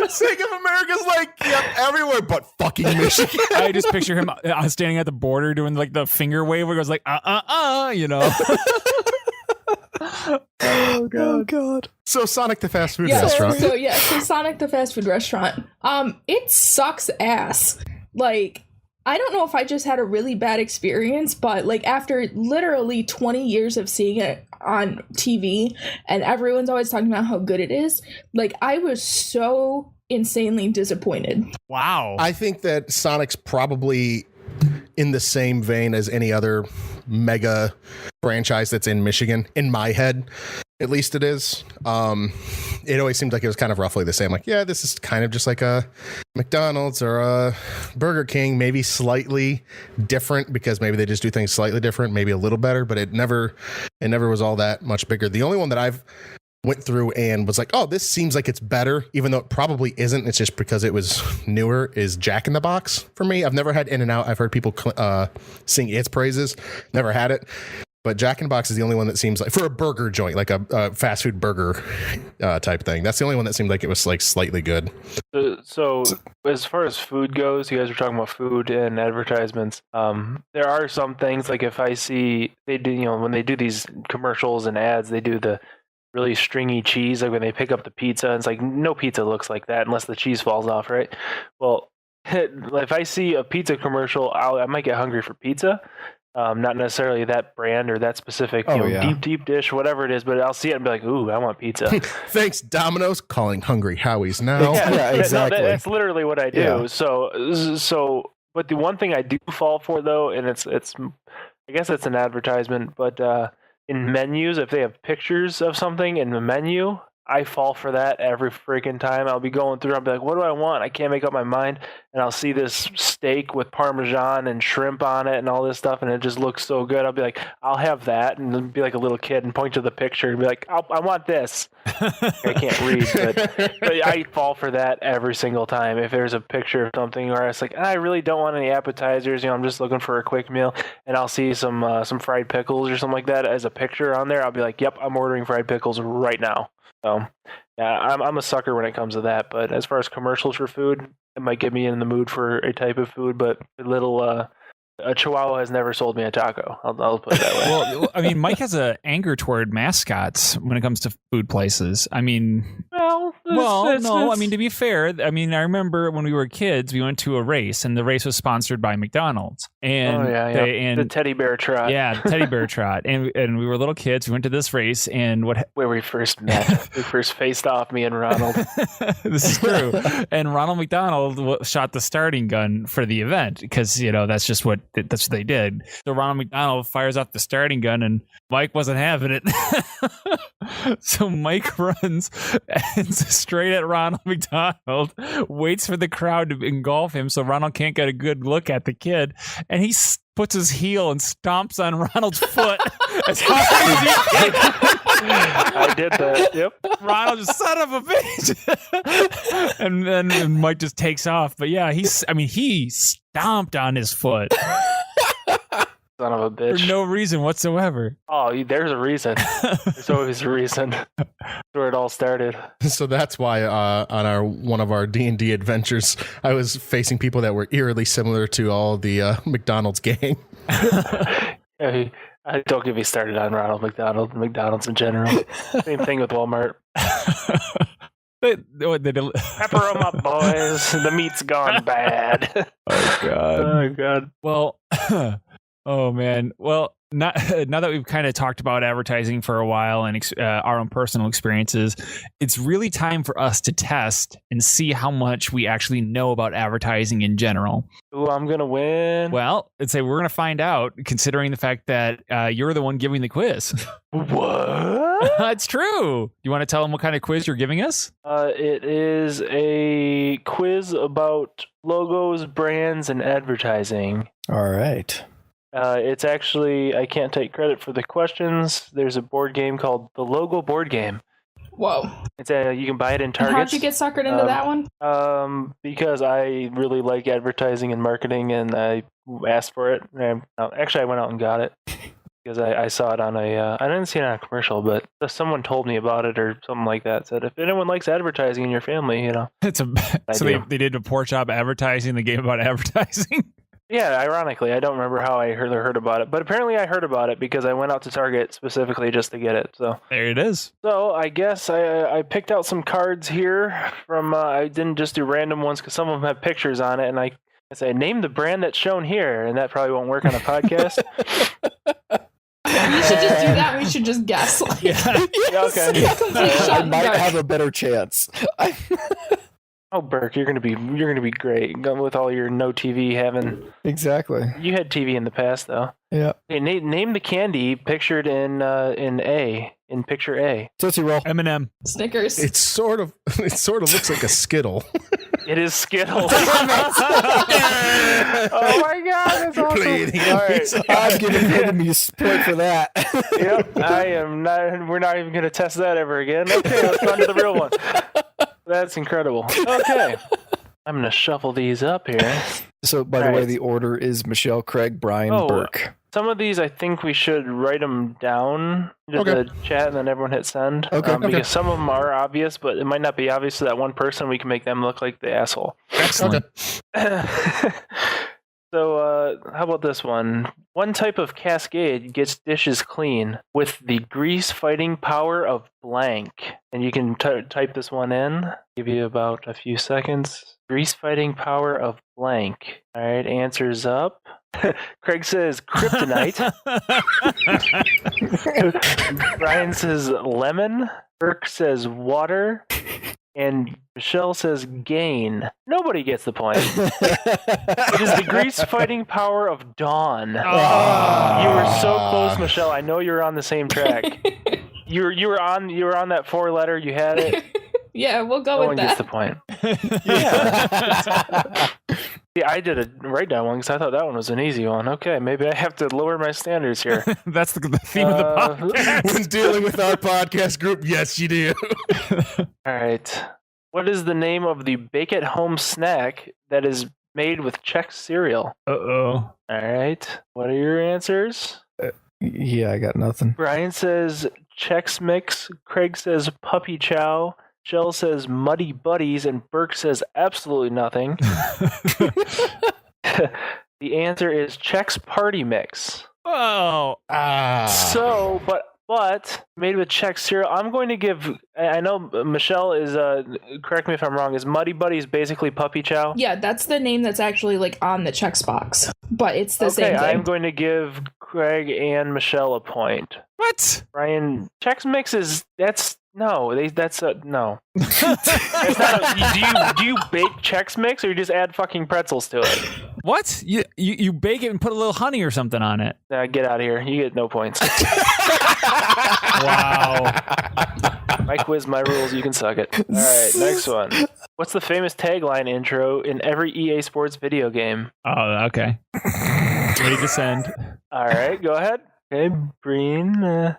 Sake of America's like, yep, everywhere but fucking Michigan. I just picture him standing at the border doing like the finger wave where he goes like, you know. Oh god. So Sonic the fast food Yeah, restaurant. so Sonic the fast food restaurant. It sucks ass. Like, I don't know if I just had a really bad experience, but like after literally 20 years of seeing it on TV and everyone's always talking about how good it is, like I was so insanely disappointed. Wow. I think that Sonic's probably in the same vein as any other mega franchise that's in Michigan. In my head, at least it is. It always seemed like it was kind of roughly the same. Like, yeah, this is kind of just like a McDonald's or a Burger King, maybe slightly different because maybe they just do things slightly different, maybe a little better, but it never was all that much bigger. The only one that I've went through and was like, oh, this seems like it's better, even though it probably isn't. It's just because it was newer, is Jack in the Box for me. I've never had In-N-Out. I've heard people sing its praises. Never had it. But Jack in the Box is the only one that seems like, for a burger joint, like a fast food burger type thing. That's the only one that seemed like it was like slightly good. So as far as food goes, you guys were talking about food and advertisements. There are some things like if I see they do, when they do these commercials and ads, they do the really stringy cheese, like when they pick up the pizza, and it's like no pizza looks like that unless the cheese falls off, right? Well, if I see a pizza commercial, I might get hungry for pizza. Not necessarily that brand or that specific deep dish, whatever it is, but I'll see it and be like, ooh, I want pizza. Thanks, Domino's, calling Hungry Howie's now. Yeah, exactly. No, that's literally what I do. Yeah. So, but the one thing I do fall for though, and it's I guess it's an advertisement, but in menus, if they have pictures of something in the menu, I fall for that every freaking time. I'll be going through, I'll be like, what do I want? I can't make up my mind. And I'll see this steak with Parmesan and shrimp on it and all this stuff, and it just looks so good. I'll be like, I'll have that, and then be like a little kid and point to the picture and be like, I want this. I can't read, but I fall for that every single time. If there's a picture of something, or it's like, I really don't want any appetizers, I'm just looking for a quick meal, and I'll see some fried pickles or something like that as a picture on there, I'll be like, yep, I'm ordering fried pickles right now. So, yeah, I'm a sucker when it comes to that. But as far as commercials for food, it might get me in the mood for a type of food. But a Chihuahua has never sold me a taco. I'll put it that way. Well, I mean, Mike has an anger toward mascots when it comes to food places. I mean, Well, Well, no, I mean, to be fair, I mean, I remember when we were kids, we went to a race, and the race was sponsored by McDonald's. And the teddy bear trot. Yeah, the teddy bear trot. And we were little kids. We went to this race, and where we first met. We first faced off, me and Ronald. This is true. And Ronald McDonald shot the starting gun for the event because, that's what they did. So Ronald McDonald fires off the starting gun, and Mike wasn't having it. So Mike runs and straight at Ronald McDonald, waits for the crowd to engulf him so Ronald can't get a good look at the kid, and he puts his heel and stomps on Ronald's foot as hard as he can. I did that. Yep. Ronald just son of a bitch. And then Mike just takes off. But yeah, he stomped on his foot. Son of a bitch. For no reason whatsoever. Oh, there's a reason. There's always a reason. That's where it all started. So that's why on one of our D&D adventures, I was facing people that were eerily similar to all the McDonald's gang. Don't get me started on Ronald McDonald, McDonald's in general. Same thing with Walmart. Pepper them up, boys. The meat's gone bad. Oh, God. Oh, God. Well, oh, man. Well, now that we've kind of talked about advertising for a while and our own personal experiences, it's really time for us to test and see how much we actually know about advertising in general. Ooh, I'm going to win. Well, we're going to find out, considering the fact that you're the one giving the quiz. What? It's true. You want to tell them what kind of quiz you're giving us? It is a quiz about logos, brands, and advertising. All right. It's actually, I can't take credit for the questions. There's a board game called the Logo Board Game. Whoa. You can buy it in And Target. how'd you get suckered into that one? Because I really like advertising and marketing, and I asked for it. Actually, I went out and got it because I saw it on I didn't see it on a commercial, but someone told me about it or something like that. Said if anyone likes advertising in your family, So they did a poor job advertising the game about advertising. Yeah, ironically, I don't remember how I heard about it, but apparently I heard about it because I went out to Target specifically just to get it. So there it is. So I guess I picked out some cards here from. I didn't just do random ones because some of them have pictures on it, and I say name the brand that's shown here, and that probably won't work on a podcast. We should just do that. We should just guess. Yes. Okay. I might have a better chance. Oh, Burke, you're gonna be great with all your no TV having. Exactly. You had TV in the past, though. Yeah. Hey, name the candy pictured in picture A. Tootsie Roll. M&M. Snickers. It sort of looks like a Skittle. It is Skittles. Oh my God, that's awesome. All right. I'm giving me a point for that. Yep, I am not. We're not even gonna test that ever again. Okay, let's go on to the real one. That's incredible. Okay. I'm going to shuffle these up here. So, by the way, the order is Michelle, Craig, Brian, Burke. Some of these, I think we should write them down to the chat and then everyone hit send. Okay. Because some of them are obvious, but it might not be obvious to that one person. We can make them look like the asshole. Excellent. So, how about this one? One type of Cascade gets dishes clean with the grease-fighting power of blank. And you can type this one in. Give you about a few seconds. Grease-fighting power of blank. All right, answers up. Craig says kryptonite. Brian says lemon. Burke says water. And Michelle says gain. Nobody gets the point. It is the grease-fighting power of dawn. Oh. You were so close, Michelle. I know you're on the same track. You were on that 4-letter. You had it. Yeah, we'll go No with one that. gets the point. Yeah. Yeah, I did a write-down one because I thought that one was an easy one. Okay, maybe I have to lower my standards here. That's the theme of the podcast. When dealing with our podcast group, yes, you do. All right. What is the name of the bake-at-home snack that is made with Chex cereal? Uh-oh. All right. What are your answers? Yeah, I got nothing. Brian says Chex Mix. Craig says Puppy Chow. Shell says Muddy Buddies. And Burke says absolutely nothing. The answer is Chex Party Mix. Oh. So, but but made with Chex cereal. I'm going to give. I know Michelle is. Correct me if I'm wrong. Is Muddy Buddies basically Puppy Chow? Yeah, that's the name that's actually like on the Chex box, but it's the same Okay, thing. I'm going to give Craig and Michelle a point. What? Brian, Chex Mix is that's no. That's no. That's not do you bake Chex Mix or you just add fucking pretzels to it? What? You bake it and put a little honey or something on it. Get out of here. You get no points. Wow. My quiz, my rules. You can suck it. All right, next one. What's the famous tagline intro in every EA Sports video game? Oh, okay. Ready to send. All right, go ahead. Okay, Breen. Yeah,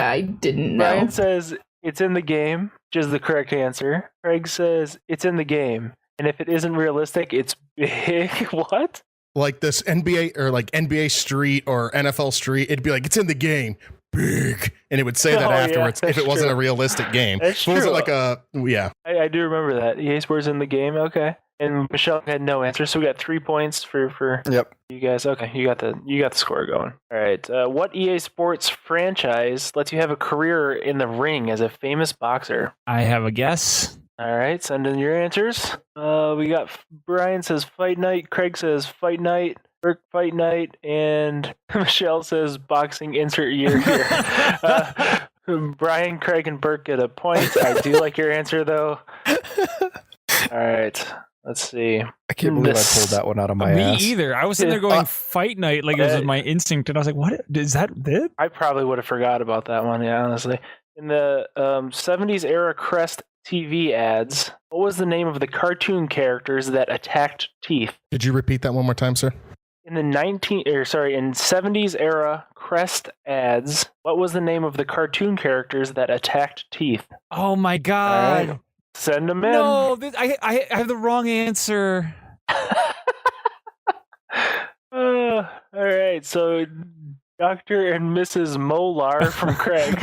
I didn't know. Brian says it's in the game, which is the correct answer. Craig says it's in the game, and if it isn't realistic, it's big. What? Like this NBA or like NBA Street or NFL Street, it'd be like, it's in the game. Big. And it would say that Oh, yeah, afterwards if that's it wasn't true. a realistic game. That's So was it true. like a, yeah. I do remember that. EA Sports in the game. Okay. And Michelle had no answer, so we got 3 points for Yep. you guys. Okay, you got the score going. All right. What EA Sports franchise lets you have a career in the ring as a famous boxer? I have a guess. All right, send in your answers. We got Brian says Fight Night, Craig says Fight Night, Burke Fight Night, and Michelle says boxing insert year here. Brian, Craig, and Burke get a point. I do like your answer though. All right, let's see. I can't believe I This- pulled that one out of my Me ass. either. I was sitting there going fight night like it was my instinct, and I was like, "What is that? It?" I probably would have forgot about that one. Yeah, honestly. In the 70s era Crest TV ads, what was the name of the cartoon characters that attacked teeth? Could you repeat that one more time, sir? In the 70s era Crest ads, what was the name of the cartoon characters that attacked teeth? Oh my All god! right, send them in. No, I have the wrong answer. All right, so Dr. and Mrs. Molar from Craig.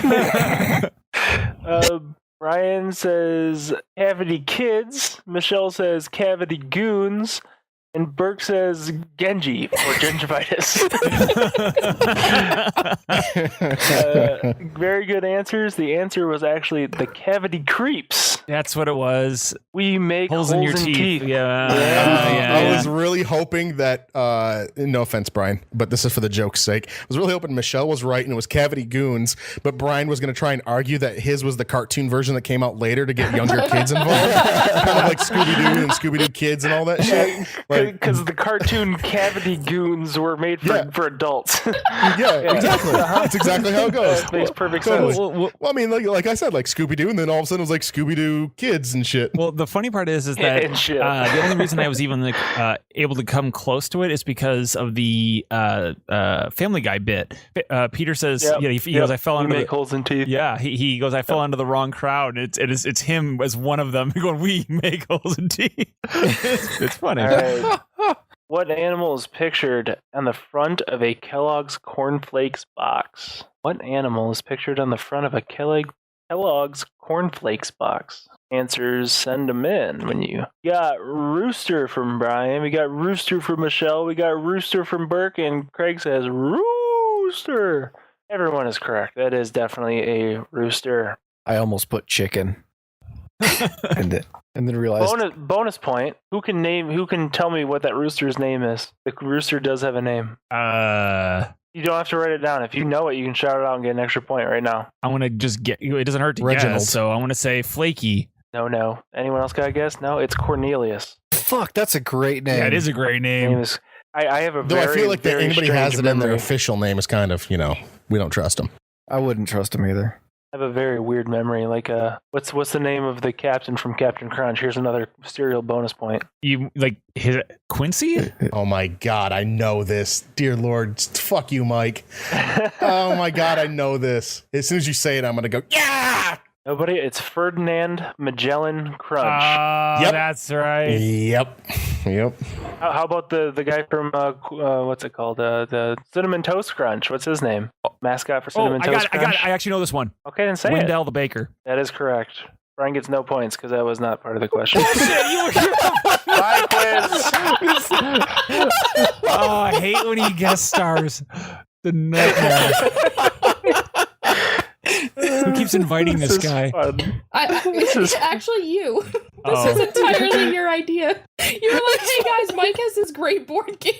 Brian says Cavity Kids. Michelle says Cavity Goons. And Burke says Genji for gingivitis. Very good answers. The answer was actually the Cavity Creeps. That's what it was. We make Holes in your teeth. Yeah. Yeah. I was really hoping that, no offense, Brian, but this is for the joke's sake. I was really hoping Michelle was right and it was Cavity Goons, but Brian was going to try and argue that his was the cartoon version that came out later to get younger kids involved. Kind of like Scooby-Doo and Scooby-Doo Kids and all that shit. Like, Because the cartoon Cavity Goons were made for adults. yeah, exactly. That's exactly how it goes. That makes perfect Totally. sense. Well, I mean, like I said, like Scooby-Doo, and then all of a sudden it was like Scooby-Doo Kids and shit. Well, the funny part is that And shit. the only reason I was even able to come close to it is because of the Family Guy bit. Peter says, Yep. "Yeah, he goes, I fell We under make the." holes in teeth. Yeah, he goes, I fell under the wrong crowd. It's him as one of them going, we make holes in teeth. It's funny. All right. What animal is pictured on the front of a Kellogg's Cornflakes box? What animal is pictured on the front of a Kellogg's Cornflakes box? Answers, send them in when you got Rooster from Brian. We got Rooster from Michelle. We got Rooster from Burke. And Craig says Rooster. Everyone is correct. That is definitely a rooster. I almost put chicken. and then realized Bonus point. Who can tell me what that rooster's name is? The rooster does have a name. You don't have to write it down. If you know it, you can shout it out and get an extra point right now. I want to just get, it doesn't hurt to Reginald. guess, so I want to say Flaky. No. Anyone else got a guess? No, it's Cornelius. fuck, that's a great name. Yeah, it is a great Name name. is. I have a Though very, I feel like that very anybody strange has it in their memory. official name is kind of, we don't trust them. I wouldn't trust him either. I have a very weird memory. Like, what's the name of the captain from Captain Crunch? Here's another serial bonus point. You like his Quincy? Oh my God, I know this. Dear Lord, fuck you, Mike. Oh my God, I know this. As soon as you say it, I'm going to go, yeah! Nobody. It's Ferdinand Magellan Crunch. Oh, Yep. that's right. Yep. How about the guy from what's it called? The Cinnamon Toast Crunch. What's his name? Mascot for Oh, Cinnamon I Toast got Crunch. it. I actually know this one. Okay, then say it. Wendell the baker. That is correct. Brian gets no points because that was not part of the question. Bye, quiz. Oh, I hate when he guest stars. The nightmare. keeps inviting this guy. Fun. It's actually you. This Oh. is entirely your idea. You were like, hey guys, Mike has this great board game.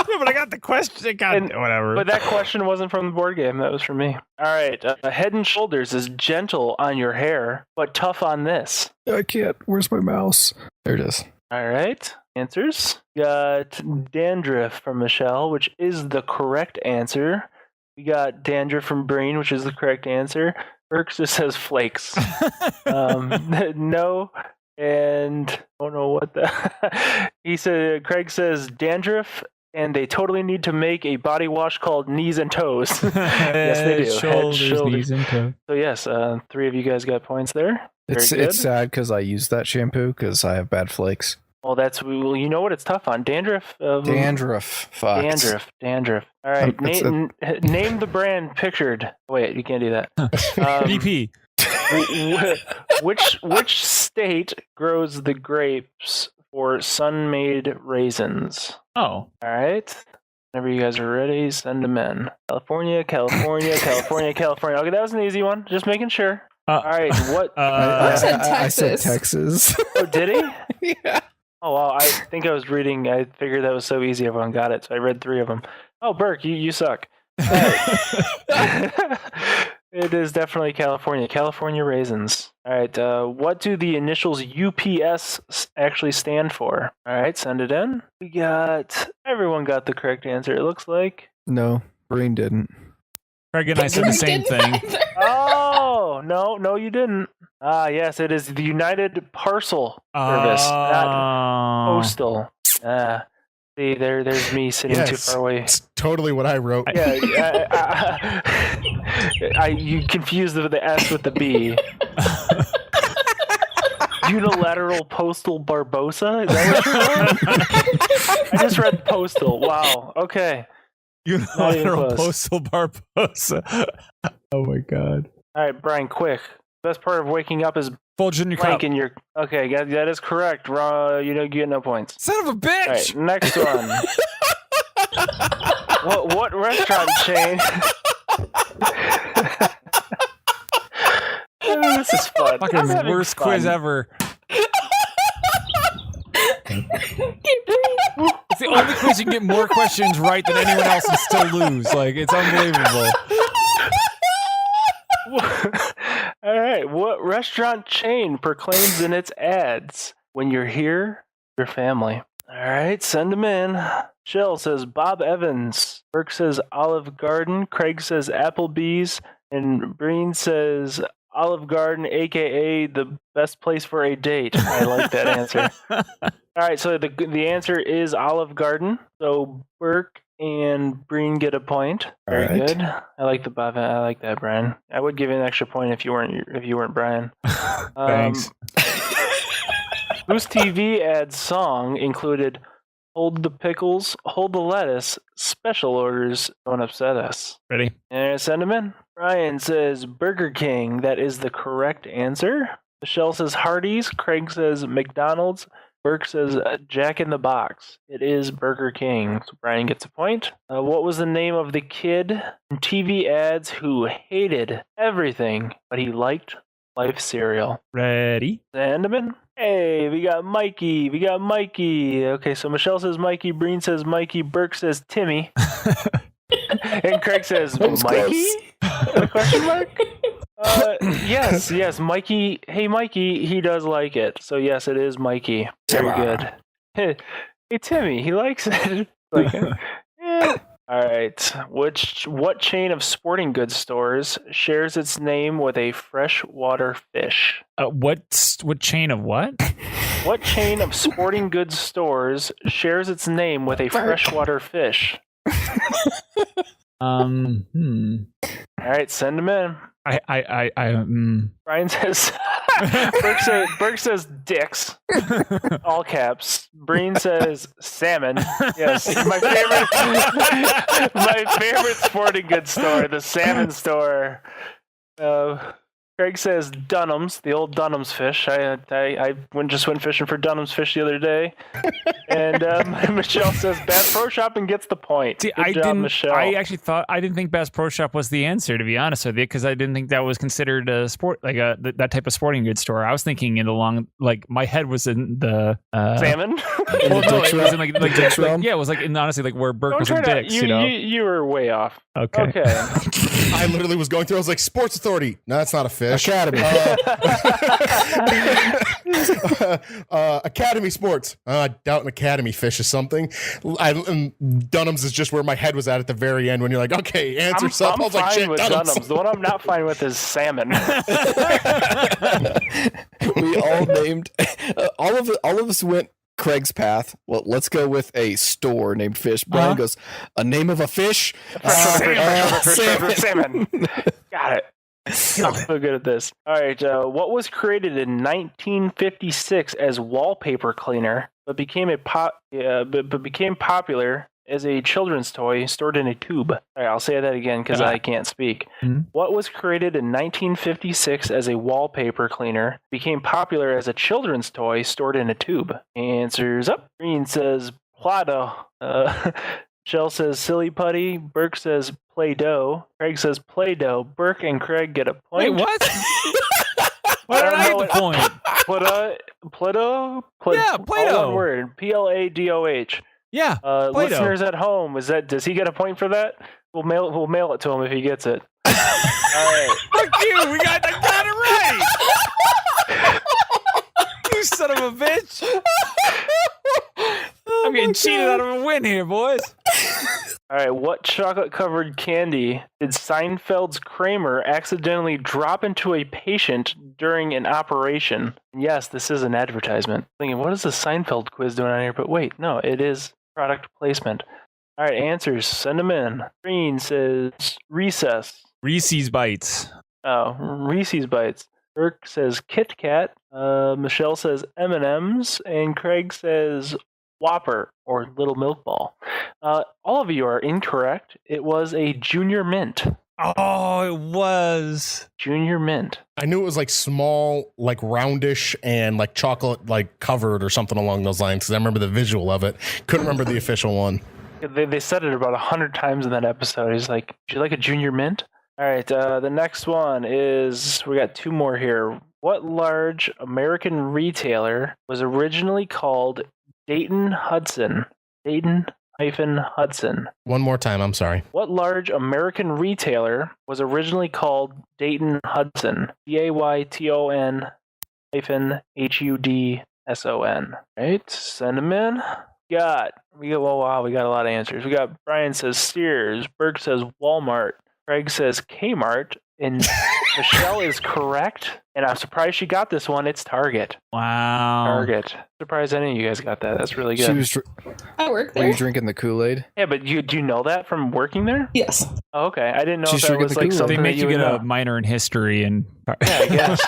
Yeah, but I got the question. God, And- whatever. But that question wasn't from the board game. That was from me. All right. Head and Shoulders is gentle on your hair, but tough on this. I can't. Where's my mouse? There it is. All right. Answers. Got dandruff from Michelle, which is the correct answer. We got dandruff from Breen, which is the correct answer. Burks just says flakes. No. And I don't know what the. He said, Craig says dandruff, and they totally need to make a body wash called Knees and Toes. Yes, they do. Shoulders, Head, shoulders. knees, and toes. So yes, 3 of you guys got points there. It's Very good. sad because I use that shampoo because I have bad flakes. Well, you know what it's tough on dandruff. Dandruff. Fucked. Dandruff. All right, That's name the brand pictured. Wait, you can't do that. BP. Which state grows the grapes for sun-made raisins? Oh. All right. Whenever you guys are ready, send them in. California. Okay, that was an easy one. Just making sure. All right, what? I said I said Texas. Texas. Oh, did he? Yeah. Oh, wow. I think I was reading. I figured that was so easy. Everyone got it. So I read 3 of them. Oh, Burke, you suck. It is definitely California. California raisins. All right. What do the initials UPS actually stand for? All right. Send it in. Everyone got the correct answer, it looks like. No, Breen didn't. Craig and I said the same thing. Oh, no, you didn't. Ah, yes, it is the United Parcel Service, not Postal. See, there's me sitting too Yes. far away. It's totally what I wrote. Yeah, you confused the S with the B. Unilateral Postal Barbosa? Is that what you're doing? I just read Postal. Wow. Okay. Unilateral close. postal Barbosa. Oh my god. All right, Brian, quick. Best part of waking up is Folge in your cup. blanking your. Okay, that is correct. You get no points. Son of a All bitch! right, next one. What restaurant chain? Oh, this is fun. I'm Fucking having worst fun. quiz ever. It's the only quiz you can get more questions right than anyone else and still lose. Like, it's unbelievable. All right, what restaurant chain proclaims in its ads, "When you're here, your family"? All right, send them in. Shell says Bob Evans. Burke says Olive Garden. Craig says Applebee's. And Breen says Olive Garden, aka the best place for a date. I like that answer. All right, so the answer is Olive Garden. So Burke and Breen get a point. Very All right. good. I like that, Brian. I would give you an extra point if you weren't Brian. Thanks. Whose TV ad song included "Hold the pickles, hold the lettuce, special orders, don't upset us"? Ready? And send them in. Brian says Burger King. That is the correct answer. Michelle says Hardee's. Craig says McDonald's. Burke says Jack in the Box. It is Burger King. So Brian gets a point. What was the name of the kid in TV ads who hated everything, but he liked Life cereal? Ready? Send him in. Hey, we got Mikey. Okay, so Michelle says Mikey. Breen says Mikey. Burke says Timmy. And Craig says Mikey? A question mark? Yes, Mikey. Hey, Mikey, he does like it. So yes, it is Mikey. Very good. Hey, Timmy, he likes it. Like, yeah. All right. What chain of sporting goods stores shares its name with a freshwater fish? What chain of what? What chain of sporting goods stores shares its name with a freshwater fish? All All right, send them in. Brian says Burke says dicks, all caps. Breen says salmon. Yes, my favorite sporting goods store, the salmon store. Craig says Dunham's, the old Dunham's fish. I went fishing for Dunham's fish the other day. And Michelle says Bass Pro Shop and gets the point. See, Good job, Michelle. I actually thought I didn't think Bass Pro Shop was the answer, to be honest with you, because I didn't think that was considered a sport, like that type of sporting goods store. I was thinking in the long, like my head was in the Salmon. Well, no, it was in like Dick's realm? yeah, it was like in honestly like where Burke Don't was try in to. Dick's, you know. You were way off. Okay. I literally was going through. I was like, Sports Authority. No, that's not a fish. Academy. Academy Sports. I doubt an Academy fish is something. Dunham's is just where my head was at the very end when you're like, okay, answer something. I I'm was like, fine shit, with Dunham's. The one I'm not fine with is salmon. We all named all of us went Craig's path. Well, let's go with a store named Fish. Brian goes, a name of a fish? Salmon. Got it. I'm so good at this. All right. What was created in 1956 as wallpaper cleaner, but became popular as a children's toy stored in a tube? All right, I'll say that again because I can't speak. Mm-hmm. What was created in 1956 as a wallpaper cleaner, became popular as a children's toy stored in a tube? Answers up. Green says Play-Doh. Shell says silly putty. Burke says Play-Doh. Craig says Play-Doh. Burke and Craig get a Wait, point. what? Why did I get the point? Play-Doh? Yeah, Play-Doh. All one word. Pladoh. Yeah, Play-Doh. Listeners at home, does he get a point for that? We'll mail it to him if he gets it. All right. Fuck you! I got it right. You son of a bitch! I'm getting cheated out of a win here, boys. All right. What chocolate-covered candy did Seinfeld's Kramer accidentally drop into a patient during an operation? And yes, this is an advertisement. I'm thinking, what is the Seinfeld quiz doing on here? But wait, no, it is product placement. All right, answers. Send them in. Green says Recess. Reese's Bites. Oh, Reese's Bites. Burke says Kit Kat. Michelle says M&M's. And Craig says Whopper or Little Milk Ball. All of you are incorrect. It was a Junior Mint. Oh, it was. Junior Mint. I knew it was like small, like roundish, and like chocolate, like covered or something along those lines. Because I remember the visual of it. Couldn't remember the official one. They said it about 100 times in that episode. He's like, "Would you like a Junior Mint?" All right. The next one is, we got two more here. What large American retailer was originally called Dayton Hudson? Dayton-Hudson. One more time. I'm sorry. What large American retailer was originally called Dayton Hudson? Dayton-Hudson. Right? Send them in. We got a lot of answers. We got Brian says Sears. Burke says Walmart. Craig says Kmart. And Michelle is correct. And I'm surprised she got this one. It's Target. Wow. Target. Surprised any of you guys got that. That's really good. She was I work were there. you drinking the Kool-Aid? Yeah, but do you know that from working there? Yes. Oh, okay. I didn't know She's if that drinking was the like Kool-Aid. something They make that you would get know. a minor in history and. Yeah, I guess.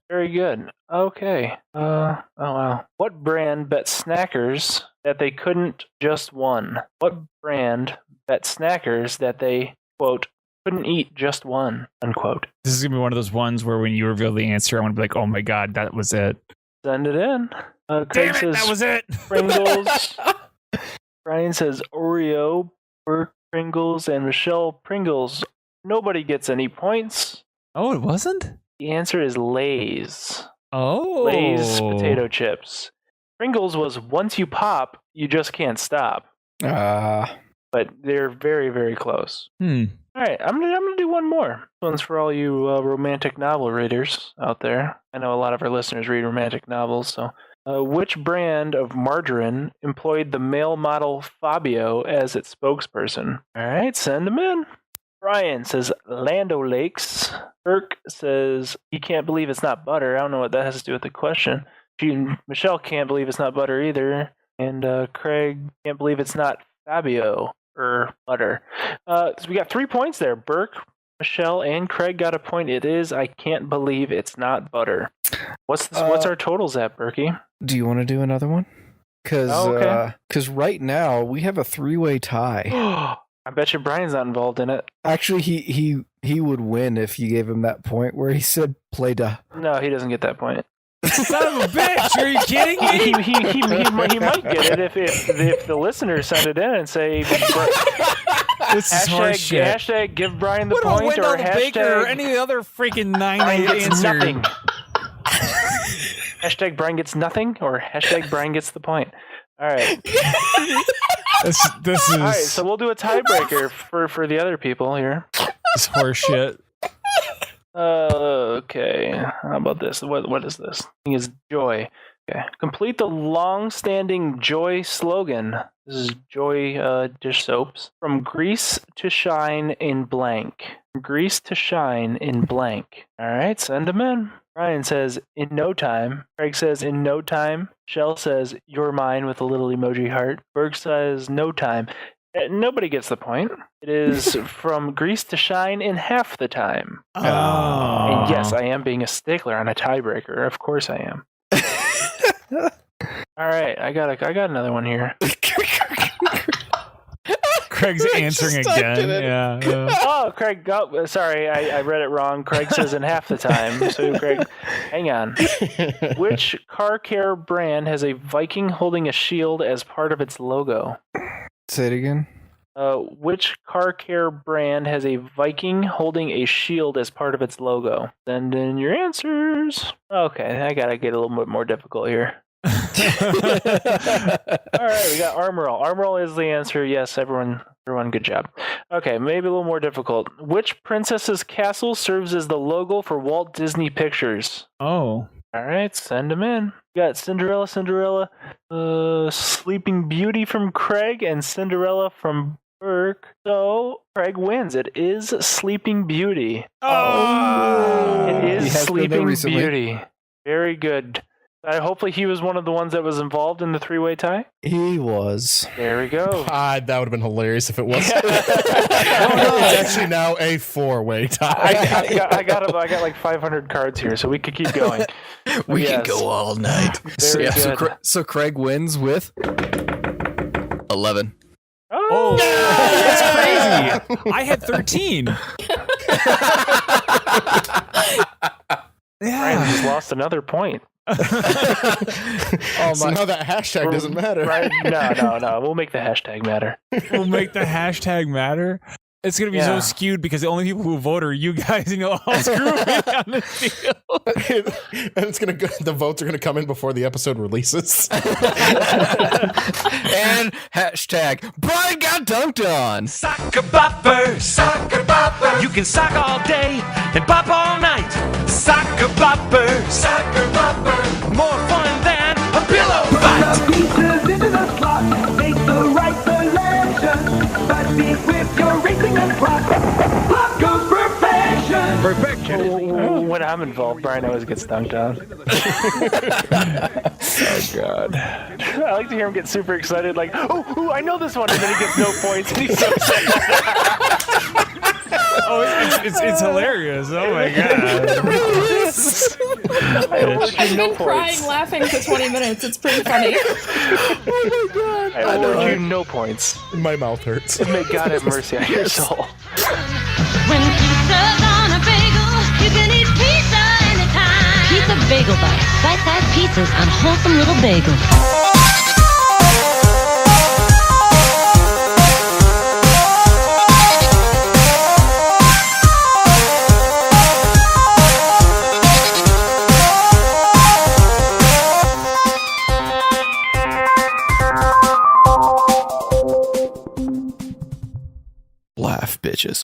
Very good. Okay. Oh wow. What brand bet Snackers that they couldn't just one? What brand bet Snackers that they, quote, couldn't eat just one, unquote? This is gonna be one of those ones where when you reveal the answer, I want to be like, "Oh my god, that was it!" Send it in. Craig Damn it, says that was it. Pringles. Brian says Oreo, Burke Pringles, and Michelle Pringles. Nobody gets any points. Oh, it wasn't. The answer is Lay's. Oh, Lay's potato chips. Pringles was once you pop, you just can't stop. But they're very, very close. Hmm. All right, I'm gonna do one more. This one's for all you romantic novel readers out there. I know a lot of our listeners read romantic novels. So, which brand of margarine employed the male model Fabio as its spokesperson? All right, send them in. Brian says Land O'Lakes. Burke says he can't believe it's not butter. I don't know what that has to do with the question. Michelle can't believe it's not butter either. And Craig can't believe it's not Fabio or butter. So we got 3 points there. Burke, Michelle, and Craig got a point. It is I can't believe it's not butter. What's our totals at, Berkey? Do you want to do another one? Because right now we have a 3-way tie. I bet you Brian's not involved in it. Actually, he He would win if you gave him that point where he said play da. No, he doesn't get that point. Son of a bitch! Are you kidding me? He might get it if the listeners send it in and say This is horseshit. hashtag give Brian the What about point or Wendell Baker or hashtag any other freaking Brian 9 gets answer? nothing. Hashtag Brian gets nothing or hashtag Brian gets the point. All right. This is All right, so we'll do a tiebreaker for the other people here. this horseshit. Okay. How about this? What is this? Thing is joy. Okay. Complete the long-standing Joy slogan. This is Joy dish soaps. From grease to shine in blank. From grease to shine in blank. All right, send them in. Ryan says, in no time. Craig says, in no time. Shell says, you're mine with a little emoji heart. Berg says, no time. Nobody gets the point. It is from grease to shine in half the time. Oh. And yes, I am being a stickler on a tiebreaker. Of course I am. All right, I got another one here. Craig's answering just typed again. it in. Yeah. Oh, Craig, sorry, I read it wrong. Craig says in half the time. So, Craig, hang on. Which car care brand has a Viking holding a shield as part of its logo? Say it again. Which car care brand has a Viking holding a shield as part of its logo? Send in your answers. Okay, I gotta get a little bit more difficult here. All right, we got Armor All. Armor All is the answer. Yes, everyone, good job. Okay, maybe a little more difficult. Which princess's castle serves as the logo for Walt Disney Pictures? Oh. All right, send them in. We got Cinderella, Sleeping Beauty from Craig, and Cinderella from Burke. So Craig wins. It is Sleeping Beauty. Oh. It He is has been there Sleeping recently. Beauty. Very good. Hopefully he was one of the ones that was involved in the three-way tie. He was. There we go. That would have been hilarious if it was. It's actually now a 4-way tie. I got like 500 cards here, so we could keep going. We Yes. can go all night. Very good. So Craig wins with 11. Oh, that's crazy. I had 13. Brian Yeah. just lost another point. So now that hashtag doesn't matter. Right? No. We'll make the hashtag matter. We'll make the hashtag matter. It's going to be so Yeah. skewed because the only people who vote are you guys, and you'll all screw me on this deal. And it's gonna go, the votes are gonna come in before the episode releases. And hashtag Brian got dunked on. Soccer bopper, soccer bopper. You can sock all day and bop all night. Soccer bopper, soccer bopper. More fun than a pillow fight. The pieces into the slot, make the right selection. But be equipped, you're racing and clock. Clock goes perfection. When I'm involved, Brian always gets dunked on. Oh, God. I like to hear him get super excited, like, oh, I know this one, and then he gets no points, and he's so sad. Oh, it's hilarious. Oh, my God. I award you I've no been points. crying laughing for 20 minutes. It's pretty funny. I award you no points. My mouth hurts. May God have mercy on your soul. When pizza's on a bagel, you can eat pizza anytime. Pizza Bagel Bites. Bite-sized pizzas on wholesome little bagels. Laugh, bitches.